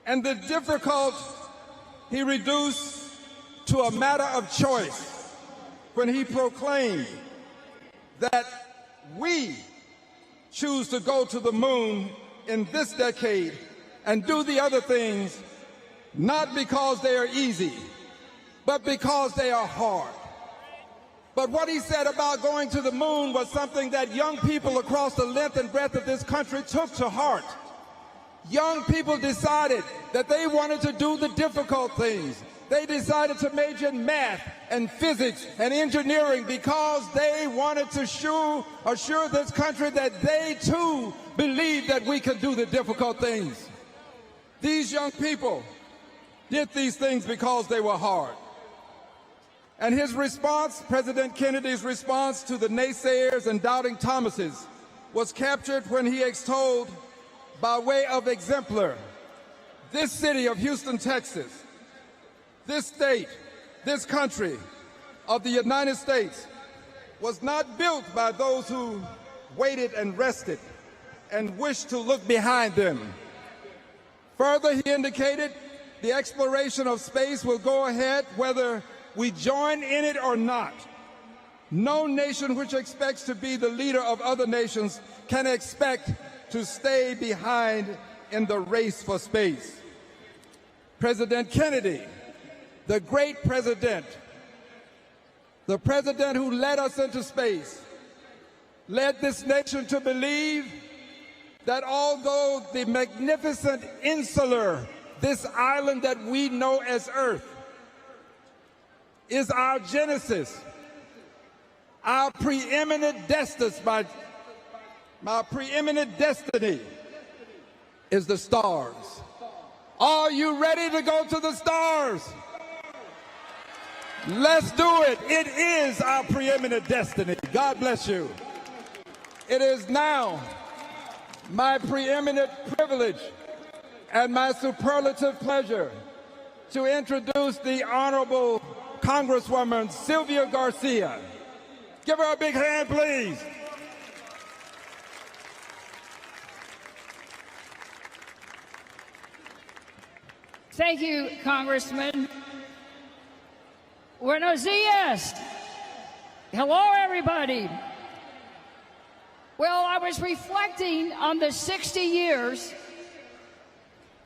And the difficult he reduced to a matter of choice when he proclaimed that we choose to go to the moon in this decade and do the other things not because they are easy, but because they are hard. But what he said about going to the moon was something that young people across the length and breadth of this country took to heart. Young people decided that they wanted to do the difficult things. They decided to major in math and physics and engineering because they wanted to assure this country that they too believed that we could do the difficult things. These young people did these things because they were hard. And his response, President Kennedy's response to the naysayers and doubting Thomases, was captured when he extolled, by way of exemplar, this city of Houston, Texas, this state, this country of the United States was not built by those who waited and rested and wished to look behind them. Further, he indicated the exploration of space will go ahead whether we join in it or not. No nation which expects to be the leader of other nations can expect to stay behind in the race for space. President Kennedy, the great president, the president who led us into space, led this nation to believe that although the magnificent insular, this island that we know as Earth, is our genesis, our preeminent destiny, my preeminent destiny is the stars. Are you ready to go to the stars? Let's do it. It is our preeminent destiny. God bless you. It is now my preeminent privilege and my superlative pleasure to introduce the Honorable Congresswoman Sylvia Garcia. Give her a big hand, please. Thank you, Congressman. Buenos dias. Hello, everybody. Well, I was reflecting on the 60 years,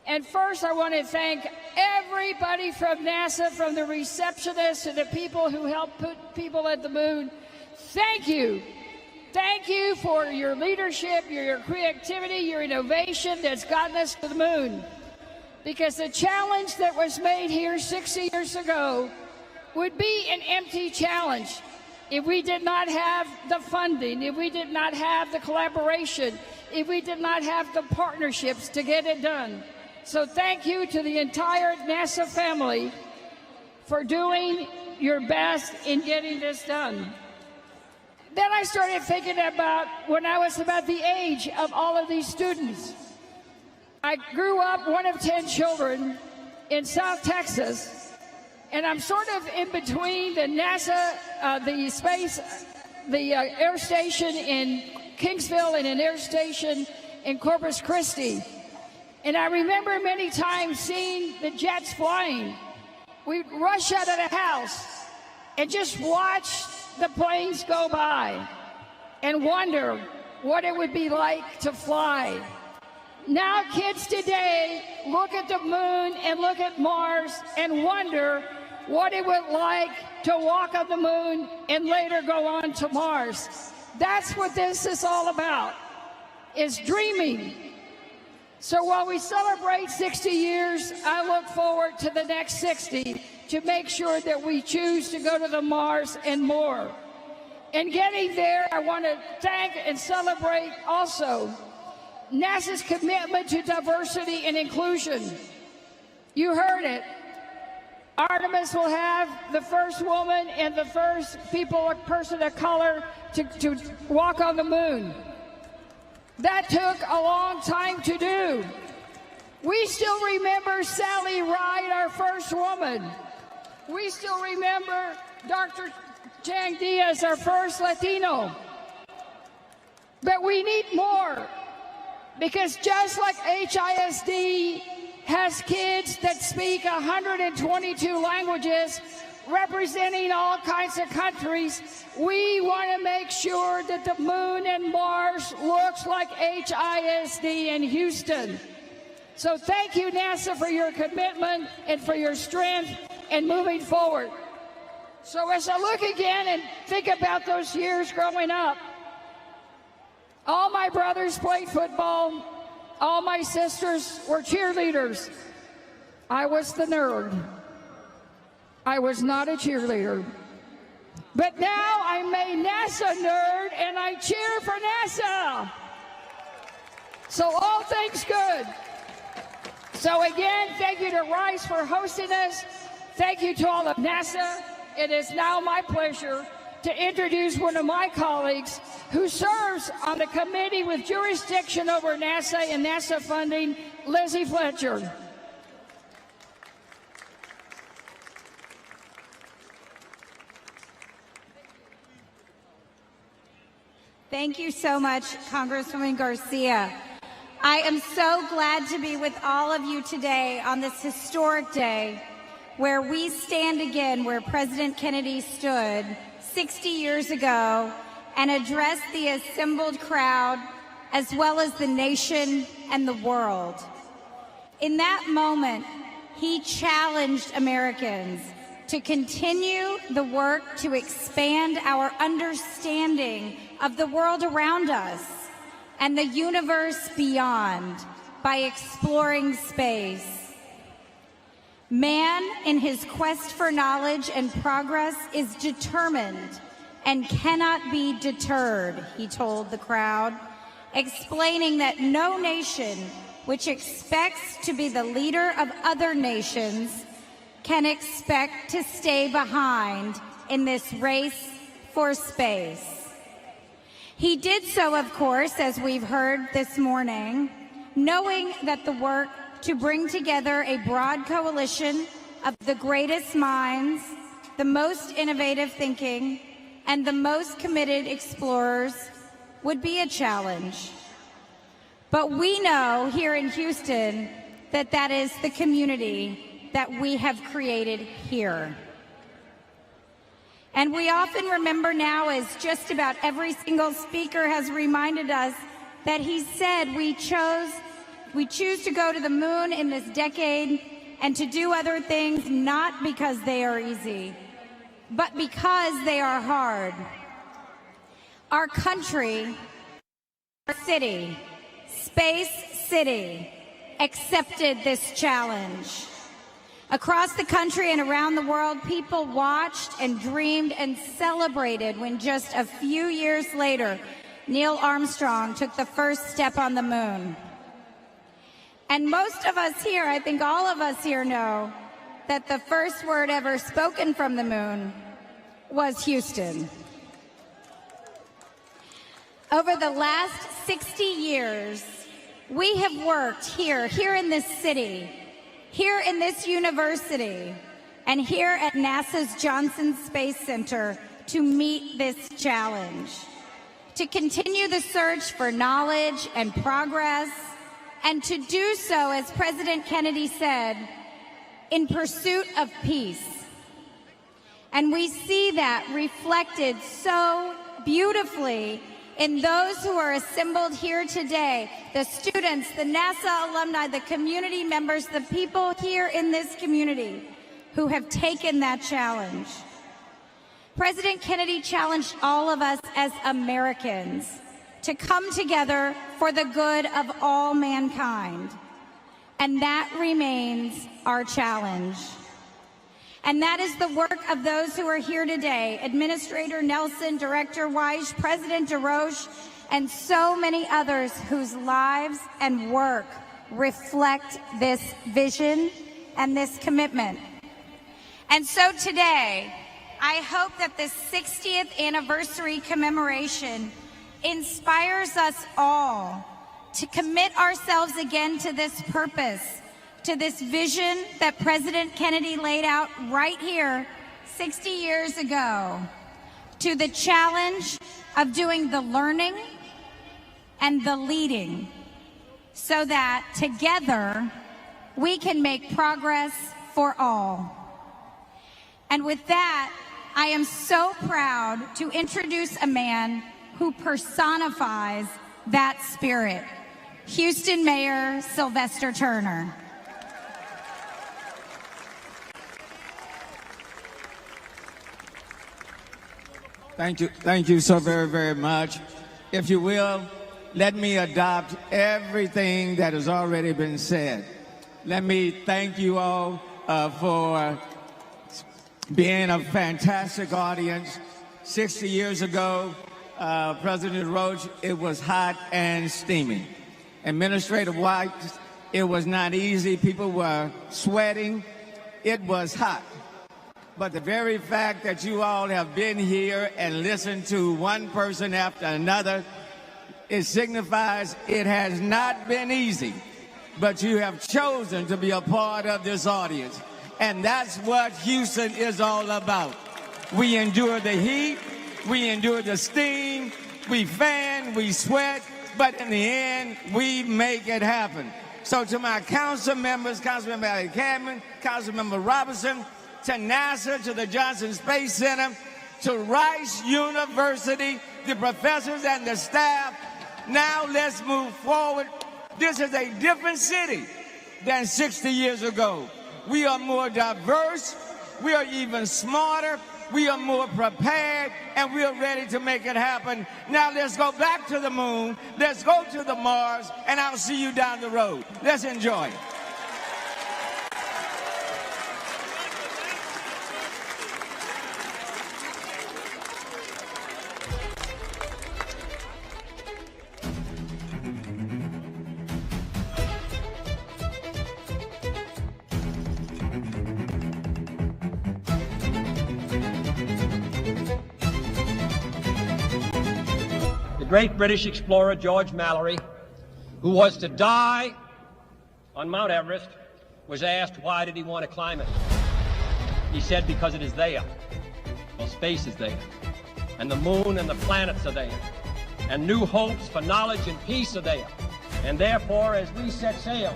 and first I want to thank everybody from NASA, from the receptionists to the people who helped put people at the moon. Thank you. Thank you for your leadership, your creativity, your innovation that's gotten us to the moon. Because the challenge that was made here 60 years ago would be an empty challenge if we did not have the funding, if we did not have the collaboration, if we did not have the partnerships to get it done. So thank you to the entire NASA family for doing your best in getting this done. Then I started thinking about when I was about the age of all of these students. I grew up one of 10 children in South Texas, and I'm sort of in between the NASA, the air station in Kingsville and an air station in Corpus Christi. And I remember many times seeing the jets flying. We'd rush out of the house and just watch the planes go by and wonder what it would be like to fly. Now kids today look at the moon and look at Mars and wonder what it would like to walk on the moon and later go on to Mars. That's what this is all about, is dreaming. So while we celebrate 60 years, I look forward to the next 60 to make sure that we choose to go to the Mars and more. In getting there, I want to thank and celebrate also NASA's commitment to diversity and inclusion. You heard it. Artemis will have the first woman and the first person of color to walk on the moon. That took a long time to do. We still remember Sally Ride, our first woman. We still remember Dr. Chang Diaz, our first Latino. But we need more, because just like HISD has kids that speak 122 languages, representing all kinds of countries, we want to make sure that the moon and Mars looks like HISD in Houston. So thank you, NASA, for your commitment and for your strength in moving forward. So as I look again and think about those years growing up, all my brothers played football. All my sisters were cheerleaders. I was the nerd. I was not a cheerleader. But now I'm a NASA nerd and I cheer for NASA. So all things good. So again, thank you to Rice for hosting us. Thank you to all of NASA. It is now my pleasure to introduce one of my colleagues who serves on the committee with jurisdiction over NASA and NASA funding, Lizzie Fletcher. Thank you so much, Congresswoman Garcia. I am so glad to be with all of you today on this historic day where we stand again where President Kennedy stood 60 years ago and addressed the assembled crowd as well as the nation and the world. In that moment, he challenged Americans to continue the work to expand our understanding of the world around us and the universe beyond by exploring space. Man, in his quest for knowledge and progress, is determined and cannot be deterred, he told the crowd, explaining that no nation which expects to be the leader of other nations can expect to stay behind in this race for space. He did so, of course, as we've heard this morning, knowing that the work to bring together a broad coalition of the greatest minds, the most innovative thinking, and the most committed explorers would be a challenge. But we know here in Houston that that is the community that we have created here. And we often remember now, as just about every single speaker has reminded us, that he said we choose to go to the moon in this decade and to do other things not because they are easy, but because they are hard. Our country, our city, Space City, accepted this challenge. Across the country and around the world, people watched and dreamed and celebrated when just a few years later, Neil Armstrong took the first step on the moon. And most of us here, I think all of us here, know that the first word ever spoken from the moon was Houston. Over the last 60 years, we have worked here in this city, here in this university, and here at NASA's Johnson Space Center to meet this challenge, to continue the search for knowledge and progress, and to do so, as President Kennedy said, in pursuit of peace. And we see that reflected so beautifully in those who are assembled here today, the students, the NASA alumni, the community members, the people here in this community who have taken that challenge. President Kennedy challenged all of us as Americans to come together for the good of all mankind. And that remains our challenge. And that is the work of those who are here today, Administrator Nelson, Director Wyche, President DesRoches, and so many others whose lives and work reflect this vision and this commitment. And so today, I hope that this 60th anniversary commemoration inspires us all to commit ourselves again to this purpose, to this vision that President Kennedy laid out right here 60 years ago, to the challenge of doing the learning and the leading so that together we can make progress for all. And with that, I am so proud to introduce a man who personifies that spirit, Houston Mayor Sylvester Turner. Thank you so very, very much. If you will, let me adopt everything that has already been said. Let me thank you all for being a fantastic audience. 60 years ago, President DesRoches, it was hot and steamy. Administrator White, it was not easy. People were sweating. It was hot. But the very fact that you all have been here and listened to one person after another, it signifies it has not been easy, but you have chosen to be a part of this audience. And that's what Houston is all about. We endure the heat, we endure the steam, we fan, we sweat, but in the end, we make it happen. So to my council members, Councilmember Cadman, Councilmember Robinson, to NASA, to the Johnson Space Center, to Rice University, the professors and the staff, now let's move forward. This is a different city than 60 years ago. We are more diverse, we are even smarter, we are more prepared, and we are ready to make it happen. Now let's go back to the moon, let's go to the Mars, and I'll see you down the road. Let's enjoy. Great British explorer George Mallory, who was to die on Mount Everest, was asked why did he want to climb it. He said because it is there. Well, space is there, and the moon and the planets are there, and new hopes for knowledge and peace are there. And therefore, as we set sail,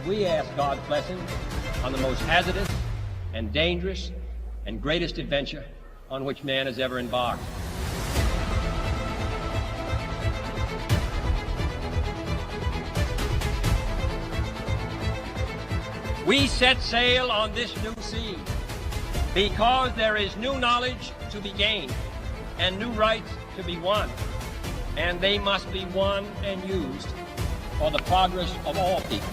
we ask God's blessing on the most hazardous and dangerous and greatest adventure on which man has ever embarked. We set sail on this new sea because there is new knowledge to be gained and new rights to be won, and they must be won and used for the progress of all people.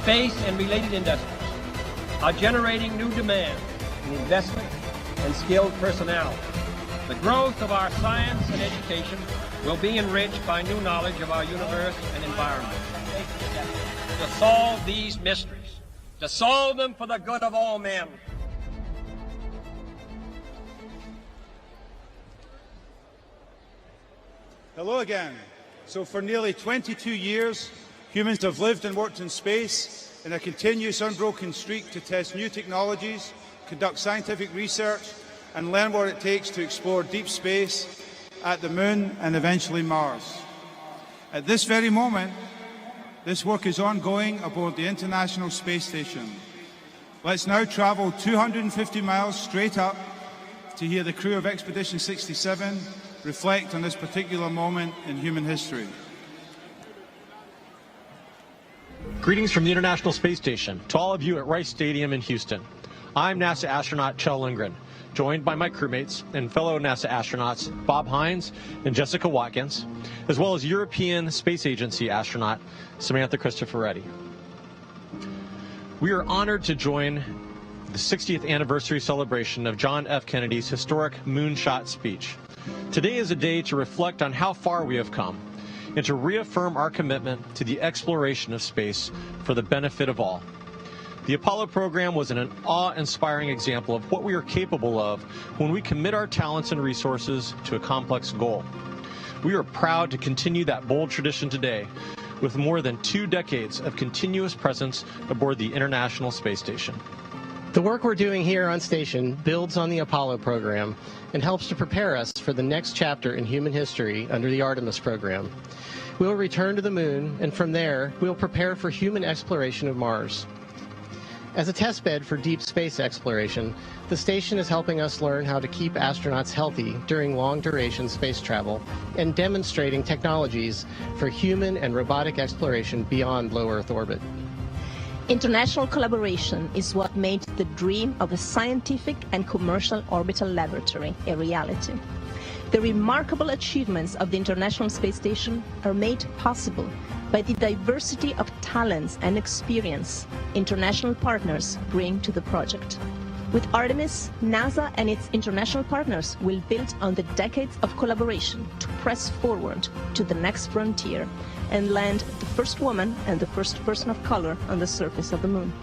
Space and related industries are generating new demand in investment and skilled personnel. The growth of our science and education will be enriched by new knowledge of our universe and environment. To solve these mysteries, to solve them for the good of all men. Hello again. So for nearly 22 years, humans have lived and worked in space in a continuous unbroken streak to test new technologies, conduct scientific research, and learn what it takes to explore deep space at the moon and eventually Mars. At this very moment, this work is ongoing aboard the International Space Station. Let's now travel 250 miles straight up to hear the crew of Expedition 67 reflect on this particular moment in human history. Greetings from the International Space Station to all of you at Rice Stadium in Houston. I'm NASA astronaut Kjell Lundgren. joined by my crewmates and fellow NASA astronauts Bob Hines and Jessica Watkins, as well as European Space Agency astronaut Samantha Cristoforetti. We are honored to join the 60th anniversary celebration of John F. Kennedy's historic moonshot speech. Today is a day to reflect on how far we have come and to reaffirm our commitment to the exploration of space for the benefit of all. The Apollo program was an awe-inspiring example of what we are capable of when we commit our talents and resources to a complex goal. We are proud to continue that bold tradition today with more than 2 decades of continuous presence aboard the International Space Station. The work we're doing here on station builds on the Apollo program and helps to prepare us for the next chapter in human history under the Artemis program. We'll return to the moon, and from there, we'll prepare for human exploration of Mars. As a testbed for deep space exploration, the station is helping us learn how to keep astronauts healthy during long-duration space travel and demonstrating technologies for human and robotic exploration beyond low Earth orbit. International collaboration is what made the dream of a scientific and commercial orbital laboratory a reality. The remarkable achievements of the International Space Station are made possible by the diversity of talents and experience international partners bring to the project. With Artemis, NASA and its international partners will build on the decades of collaboration to press forward to the next frontier and land the first woman and the first person of color on the surface of the moon.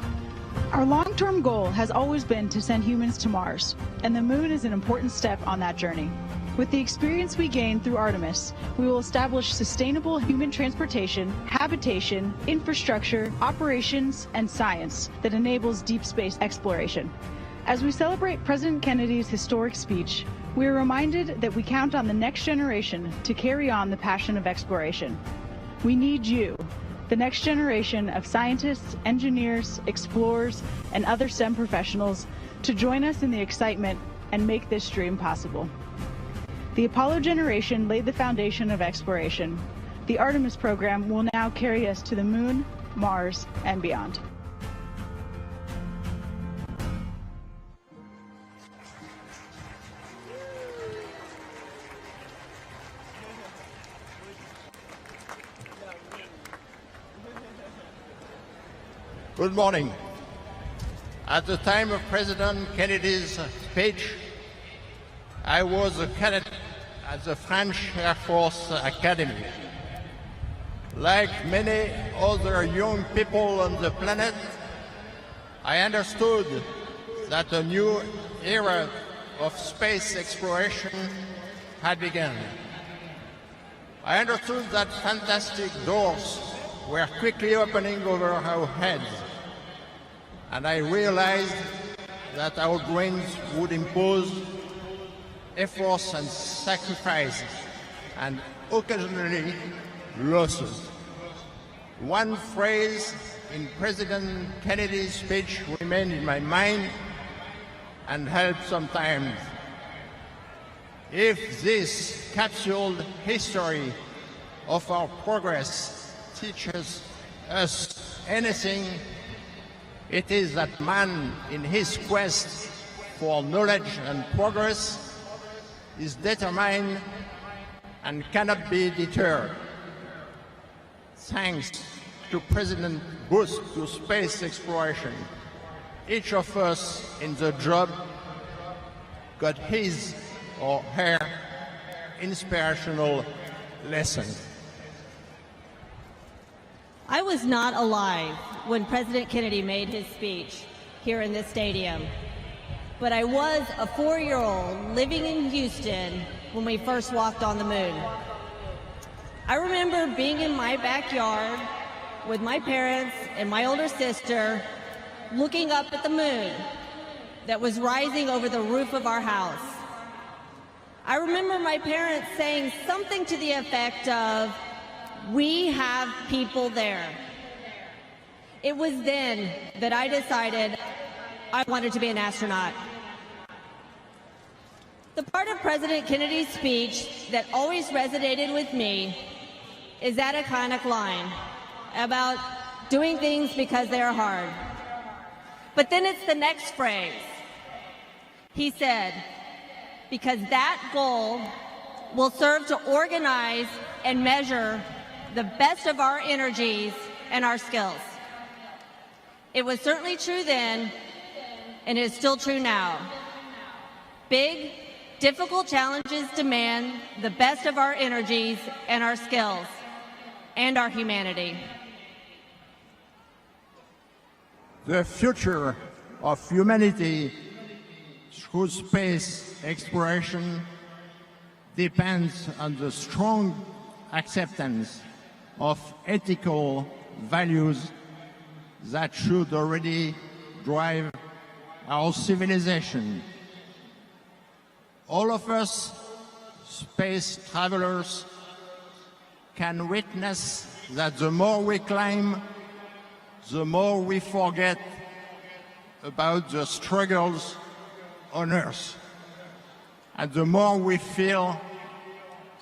Our long-term goal has always been to send humans to Mars, and the moon is an important step on that journey. With the experience we gained through Artemis, we will establish sustainable human transportation, habitation, infrastructure, operations, and science that enables deep space exploration. As we celebrate President Kennedy's historic speech, we are reminded that we count on the next generation to carry on the passion of exploration. We need you, the next generation of scientists, engineers, explorers, and other STEM professionals to join us in the excitement and make this dream possible. The Apollo generation laid the foundation of exploration. The Artemis program will now carry us to the moon, Mars, and beyond. Good morning. At the time of President Kennedy's speech, I was a cadet at the French Air Force Academy. Like many other young people on the planet, I understood that a new era of space exploration had begun. I understood that fantastic doors were quickly opening over our heads, and I realized that our dreams would impose efforts and sacrifices, and occasionally losses. One phrase in President Kennedy's speech remained in my mind and helped sometimes. If this capsuled history of our progress teaches us anything, it is that man, in his quest for knowledge and progress, is determined and cannot be deterred. Thanks to President Bush to space exploration, each of us in the job got his or her inspirational lesson. I was not alive when President Kennedy made his speech here in this stadium, but I was a 4-year-old living in Houston when we first walked on the moon. I remember being in my backyard with my parents and my older sister looking up at the moon that was rising over the roof of our house. I remember my parents saying something to the effect of, "We have people there." It was then that I decided I wanted to be an astronaut. The part of President Kennedy's speech that always resonated with me is that iconic line about doing things because they're hard. But then it's the next phrase. He said, because that goal will serve to organize and measure the best of our energies and our skills. It was certainly true then, and it is still true now. Big, difficult challenges demand the best of our energies and our skills and our humanity. The future of humanity through space exploration depends on the strong acceptance of ethical values that should already drive our civilization. All of us, space travelers, can witness that the more we climb, the more we forget about the struggles on Earth, and the more we feel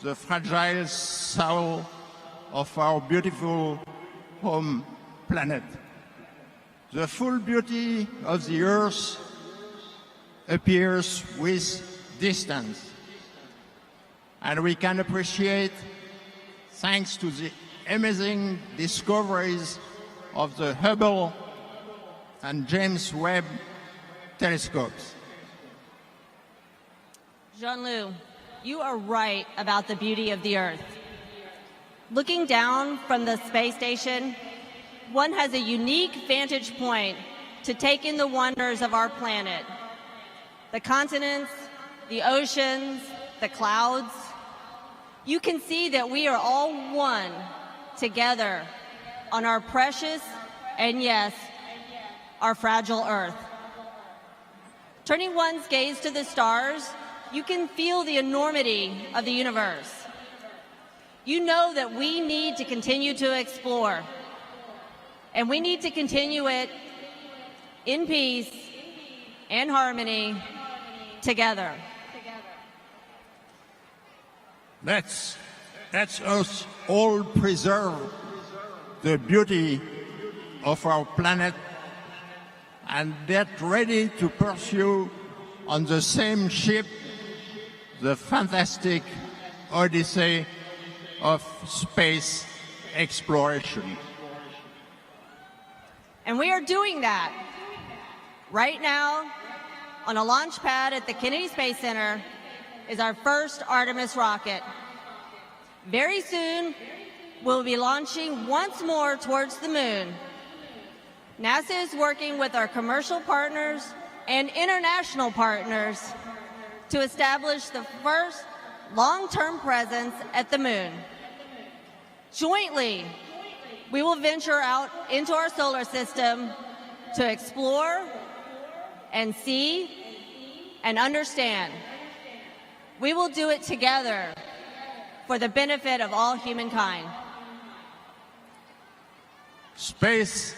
the fragile soul of our beautiful home planet. The full beauty of the Earth appears with distance, and we can appreciate thanks to the amazing discoveries of the Hubble and James Webb telescopes. Jean-Loup, you are right about the beauty of the Earth. Looking down from the space station, one has a unique vantage point to take in the wonders of our planet. The continents, the oceans, the clouds. You can see that we are all one together on our precious and, yes, our fragile Earth. Turning one's gaze to the stars, you can feel the enormity of the universe. You know that we need to continue to explore, and we need to continue it in peace and harmony together. Let's us all preserve the beauty of our planet and get ready to pursue on the same ship the fantastic odyssey of space exploration. And we are doing that right now on a launch pad at the Kennedy Space Center is our first Artemis rocket. Very soon, we'll be launching once more towards the moon. NASA is working with our commercial partners and international partners to establish the first long-term presence at the moon. Jointly, we will venture out into our solar system to explore and see and understand. We will do it together for the benefit of all humankind. Space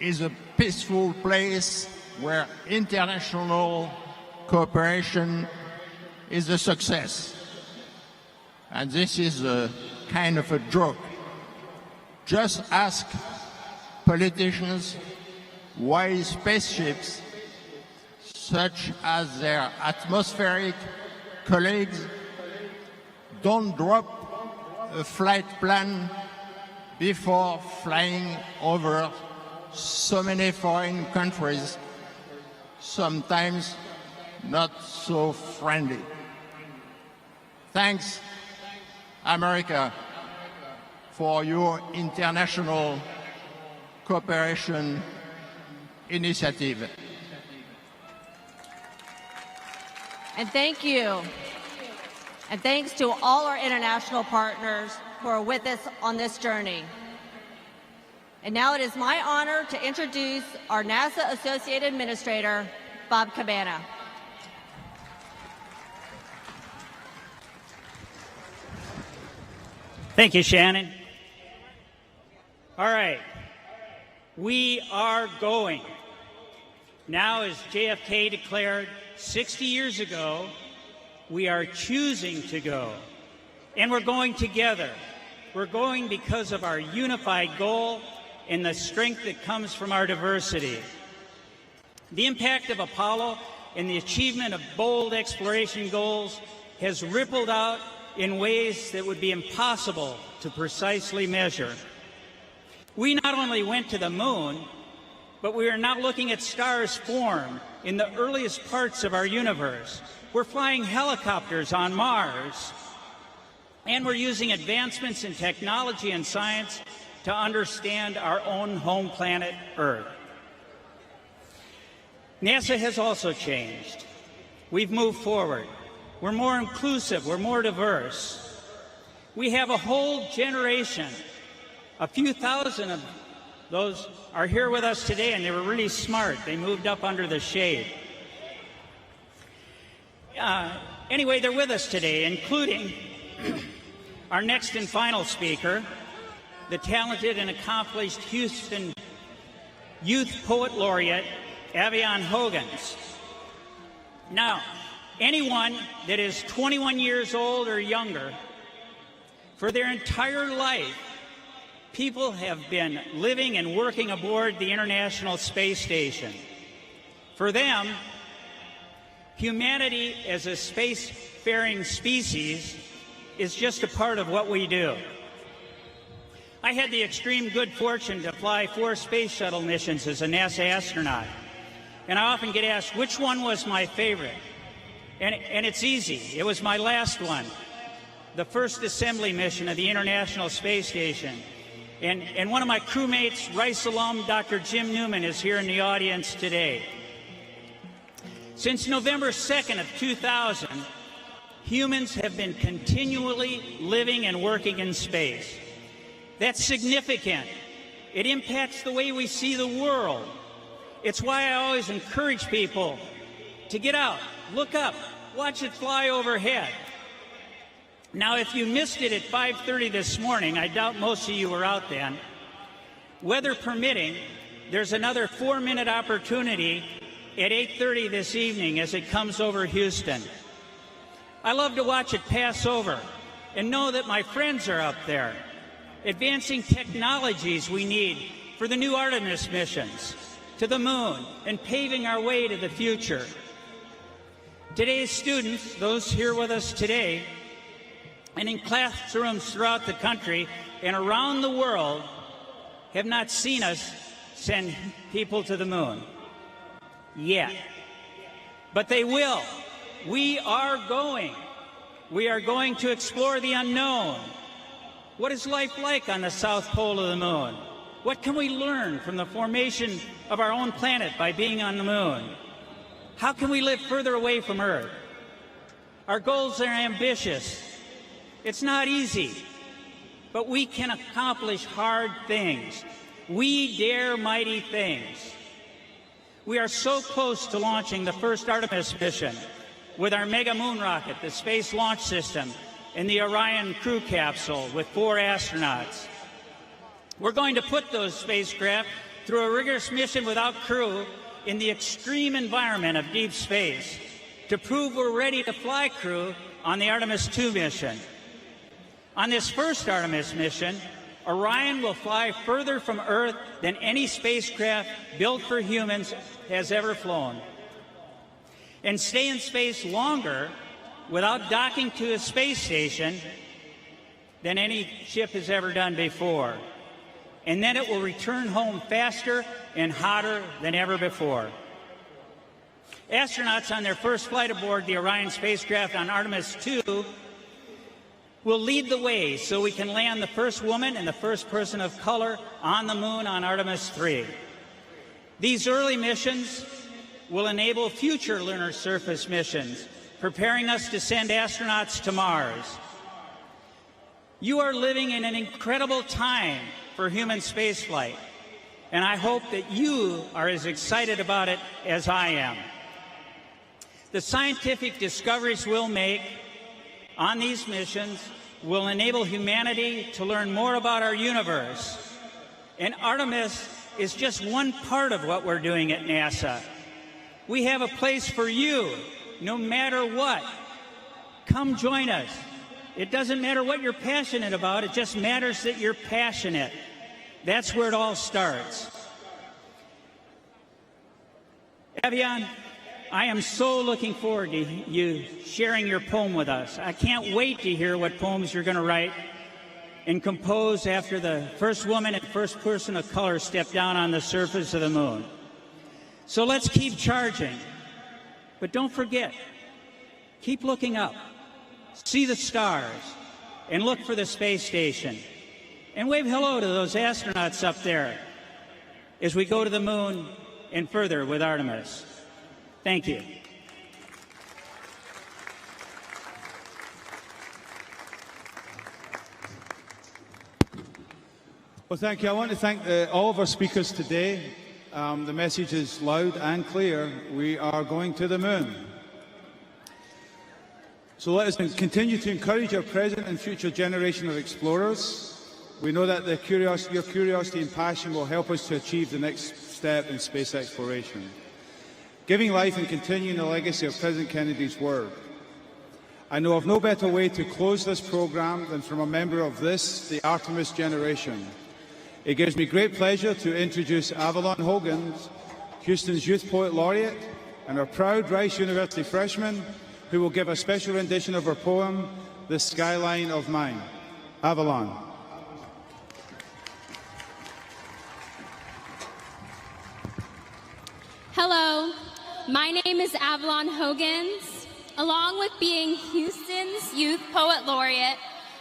is a peaceful place where international cooperation is a success. And this is a kind of a joke. Just ask politicians why spaceships, such as their atmospheric colleagues, don't drop a flight plan before flying over so many foreign countries, sometimes not so friendly. Thanks, America, for your international cooperation initiative. And thank you. And thanks to all our international partners who are with us on this journey. And now it is my honor to introduce our NASA Associate Administrator, Bob Cabana. Thank you, Shannon. All right, we are going. Now, as JFK declared 60 years ago, we are choosing to go. And we're going together. We're going because of our unified goal and the strength that comes from our diversity. The impact of Apollo and the achievement of bold exploration goals has rippled out in ways that would be impossible to precisely measure. We not only went to the moon, but we are now looking at stars formed in the earliest parts of our universe. We're flying helicopters on Mars, and we're using advancements in technology and science to understand our own home planet, Earth. NASA has also changed. We've moved forward. We're more inclusive. We're more diverse. We have a whole generation. A few thousand of those are here with us today, and they were really smart. They moved up under the shade. Anyway, they're with us today, including our next and final speaker, the talented and accomplished Houston Youth Poet Laureate, Avalon Hogans. Now, anyone that is 21 years old or younger, for their entire life, people have been living and working aboard the International Space Station. For them, humanity as a spacefaring species is just a part of what we do. I had the extreme good fortune to fly 4 space shuttle missions as a NASA astronaut, and I often get asked which one was my favorite. And it's easy. It was my last one, the first assembly mission of the International Space Station. And one of my crewmates, Rice alum, Dr. Jim Newman, is here in the audience today. Since November 2nd of 2000, humans have been continually living and working in space. That's significant. It impacts the way we see the world. It's why I always encourage people to get out, look up, watch it fly overhead. Now, if you missed it at 5:30 this morning, I doubt most of you were out then, weather permitting, there's another 4-minute opportunity at 8:30 this evening as it comes over Houston. I love to watch it pass over and know that my friends are up there, advancing technologies we need for the new Artemis missions to the moon and paving our way to the future. Today's students, those here with us today, and in classrooms throughout the country and around the world, have not seen us send people to the moon yet. But they will. We are going. We are going to explore the unknown. What is life like on the south pole of the moon? What can we learn from the formation of our own planet by being on the moon? How can we live further away from Earth? Our goals are ambitious. It's not easy, but we can accomplish hard things. We dare mighty things. We are so close to launching the first Artemis mission with our Mega Moon rocket, the Space Launch System, and the Orion crew capsule with 4 astronauts. We're going to put those spacecraft through a rigorous mission without crew in the extreme environment of deep space to prove we're ready to fly crew on the Artemis II mission. On this first Artemis mission, Orion will fly further from Earth than any spacecraft built for humans has ever flown, and stay in space longer without docking to a space station than any ship has ever done before. And then it will return home faster and hotter than ever before. Astronauts on their first flight aboard the Orion spacecraft on Artemis II will lead the way so we can land the first woman and the first person of color on the moon on Artemis III. These early missions will enable future lunar surface missions, preparing us to send astronauts to Mars. You are living in an incredible time for human spaceflight, and I hope that you are as excited about it as I am. The scientific discoveries we'll make on these missions will enable humanity to learn more about our universe. And Artemis is just one part of what we're doing at NASA. We have a place for you, no matter what. Come join us. It doesn't matter what you're passionate about, it just matters that you're passionate. That's where it all starts. Avalon, I am so looking forward to you sharing your poem with us. I can't wait to hear what poems you're going to write and compose after the first woman and first person of color step down on the surface of the moon. So let's keep charging. But don't forget, keep looking up, see the stars, and look for the space station. And wave hello to those astronauts up there as we go to the moon and further with Artemis. Thank you. Well, thank you. I want to thank all of our speakers today. The message is loud and clear. We are going to the moon. So let us continue to encourage our present and future generation of explorers. We know that your curiosity and passion will help us to achieve the next step in space exploration, giving life and continuing the legacy of President Kennedy's word. I know of no better way to close this program than from a member of this, the Artemis generation. It gives me great pleasure to introduce Avalon Hogans, Houston's Youth Poet Laureate, and our proud Rice University freshman, who will give a special rendition of her poem, The Skyline of Mine. Avalon. Hello, my name is Avalon Hogans. Along with being Houston's Youth Poet Laureate,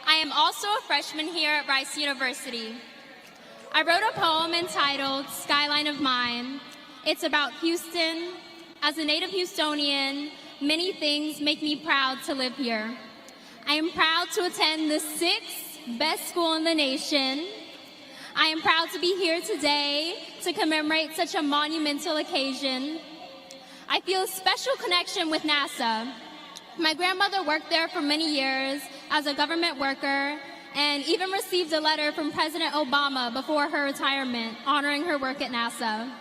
I am also a freshman here at Rice University. I wrote a poem entitled Skyline of Mine. It's about Houston. As a native Houstonian, many things make me proud to live here. I am proud to attend the 6th best school in the nation. I am proud to be here today to commemorate such a monumental occasion. I feel a special connection with NASA. My grandmother worked there for many years as a government worker and even received a letter from President Obama before her retirement honoring her work at NASA.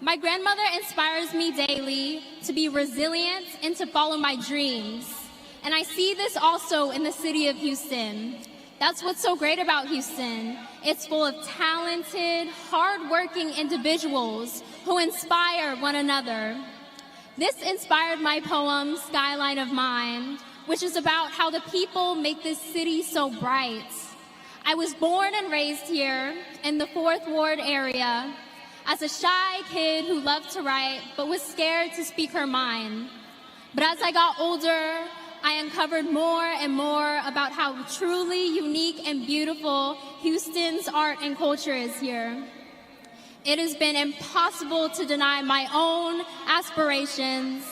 My grandmother inspires me daily to be resilient and to follow my dreams. And I see this also in the city of Houston. That's what's so great about Houston. It's full of talented, hardworking individuals who inspire one another. This inspired my poem, Skyline of Mine, which is about how the people make this city so bright. I was born and raised here in the 4th Ward area as a shy kid who loved to write but was scared to speak her mind. But as I got older, I uncovered more and more about how truly unique and beautiful Houston's art and culture is here. It has been impossible to deny my own aspirations.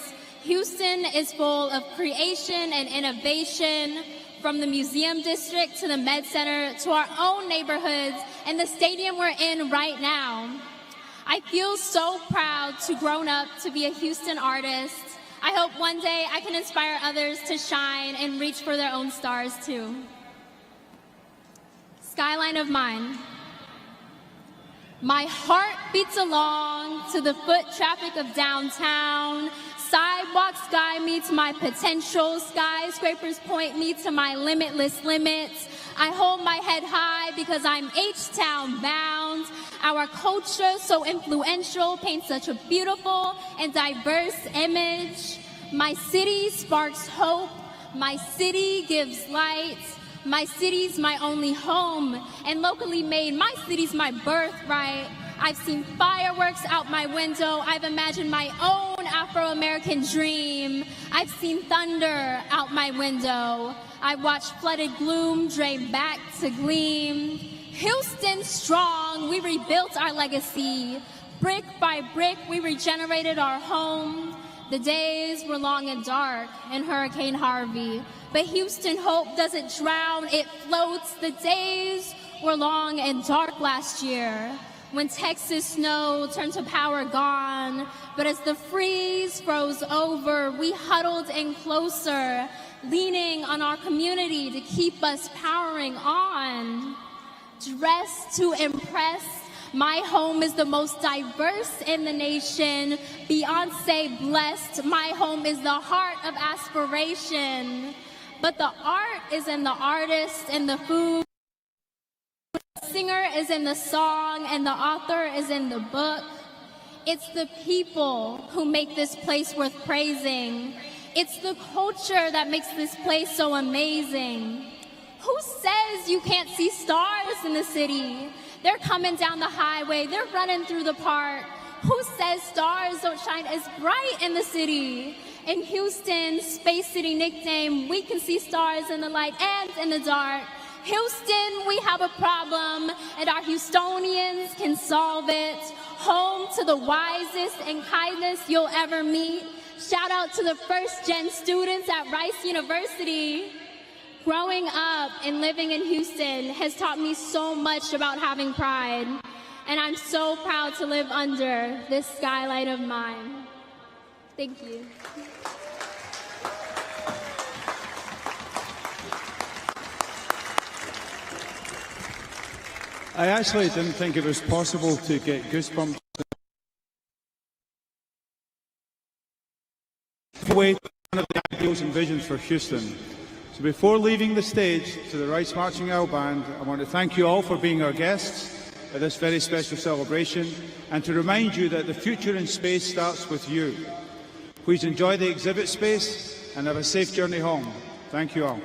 Houston is full of creation and innovation, from the museum district to the med center to our own neighborhoods and the stadium we're in right now. I feel so proud to grown up to be a Houston artist. I hope one day I can inspire others to shine and reach for their own stars too. Skyline of Mine. My heart beats along to the foot traffic of downtown. Sidewalk sky meets my potential. Skyscrapers point me to my limitless limits. I hold my head high because I'm H-Town bound. Our culture, so influential, paints such a beautiful and diverse image. My city sparks hope. My city gives light. My city's my only home. And locally made, my city's my birthright. I've seen fireworks out my window. I've imagined my own Afro-American dream. I've seen thunder out my window. I've watched flooded gloom drain back to gleam. Houston strong, we rebuilt our legacy. Brick by brick, we regenerated our home. The days were long and dark in Hurricane Harvey, but Houston hope doesn't drown, it floats. The days were long and dark last year, when Texas snow turned to power gone. But as the freeze froze over, we huddled in closer, leaning on our community to keep us powering on. Dressed to impress, my home is the most diverse in the nation. Beyonce blessed, my home is the heart of aspiration. But the art is in the artist and the food. The singer is in the song and the author is in the book. It's the people who make this place worth praising. It's the culture that makes this place so amazing. Who says you can't see stars in the city? They're coming down the highway, they're running through the park. Who says stars don't shine as bright in the city? In Houston, Space City nickname, we can see stars in the light and in the dark. Houston, we have a problem, and our Houstonians can solve it. Home to the wisest and kindest you'll ever meet. Shout out to the first-gen students at Rice University. Growing up and living in Houston has taught me so much about having pride, and I'm so proud to live under this skylight of mine. Thank you. I actually didn't think it was possible to get goosebumps away from one of the ideals and visions for Houston. So before leaving the stage to the Rice Marching Owl Band, I want to thank you all for being our guests at this very special celebration, and to remind you that the future in space starts with you. Please enjoy the exhibit space and have a safe journey home. Thank you all.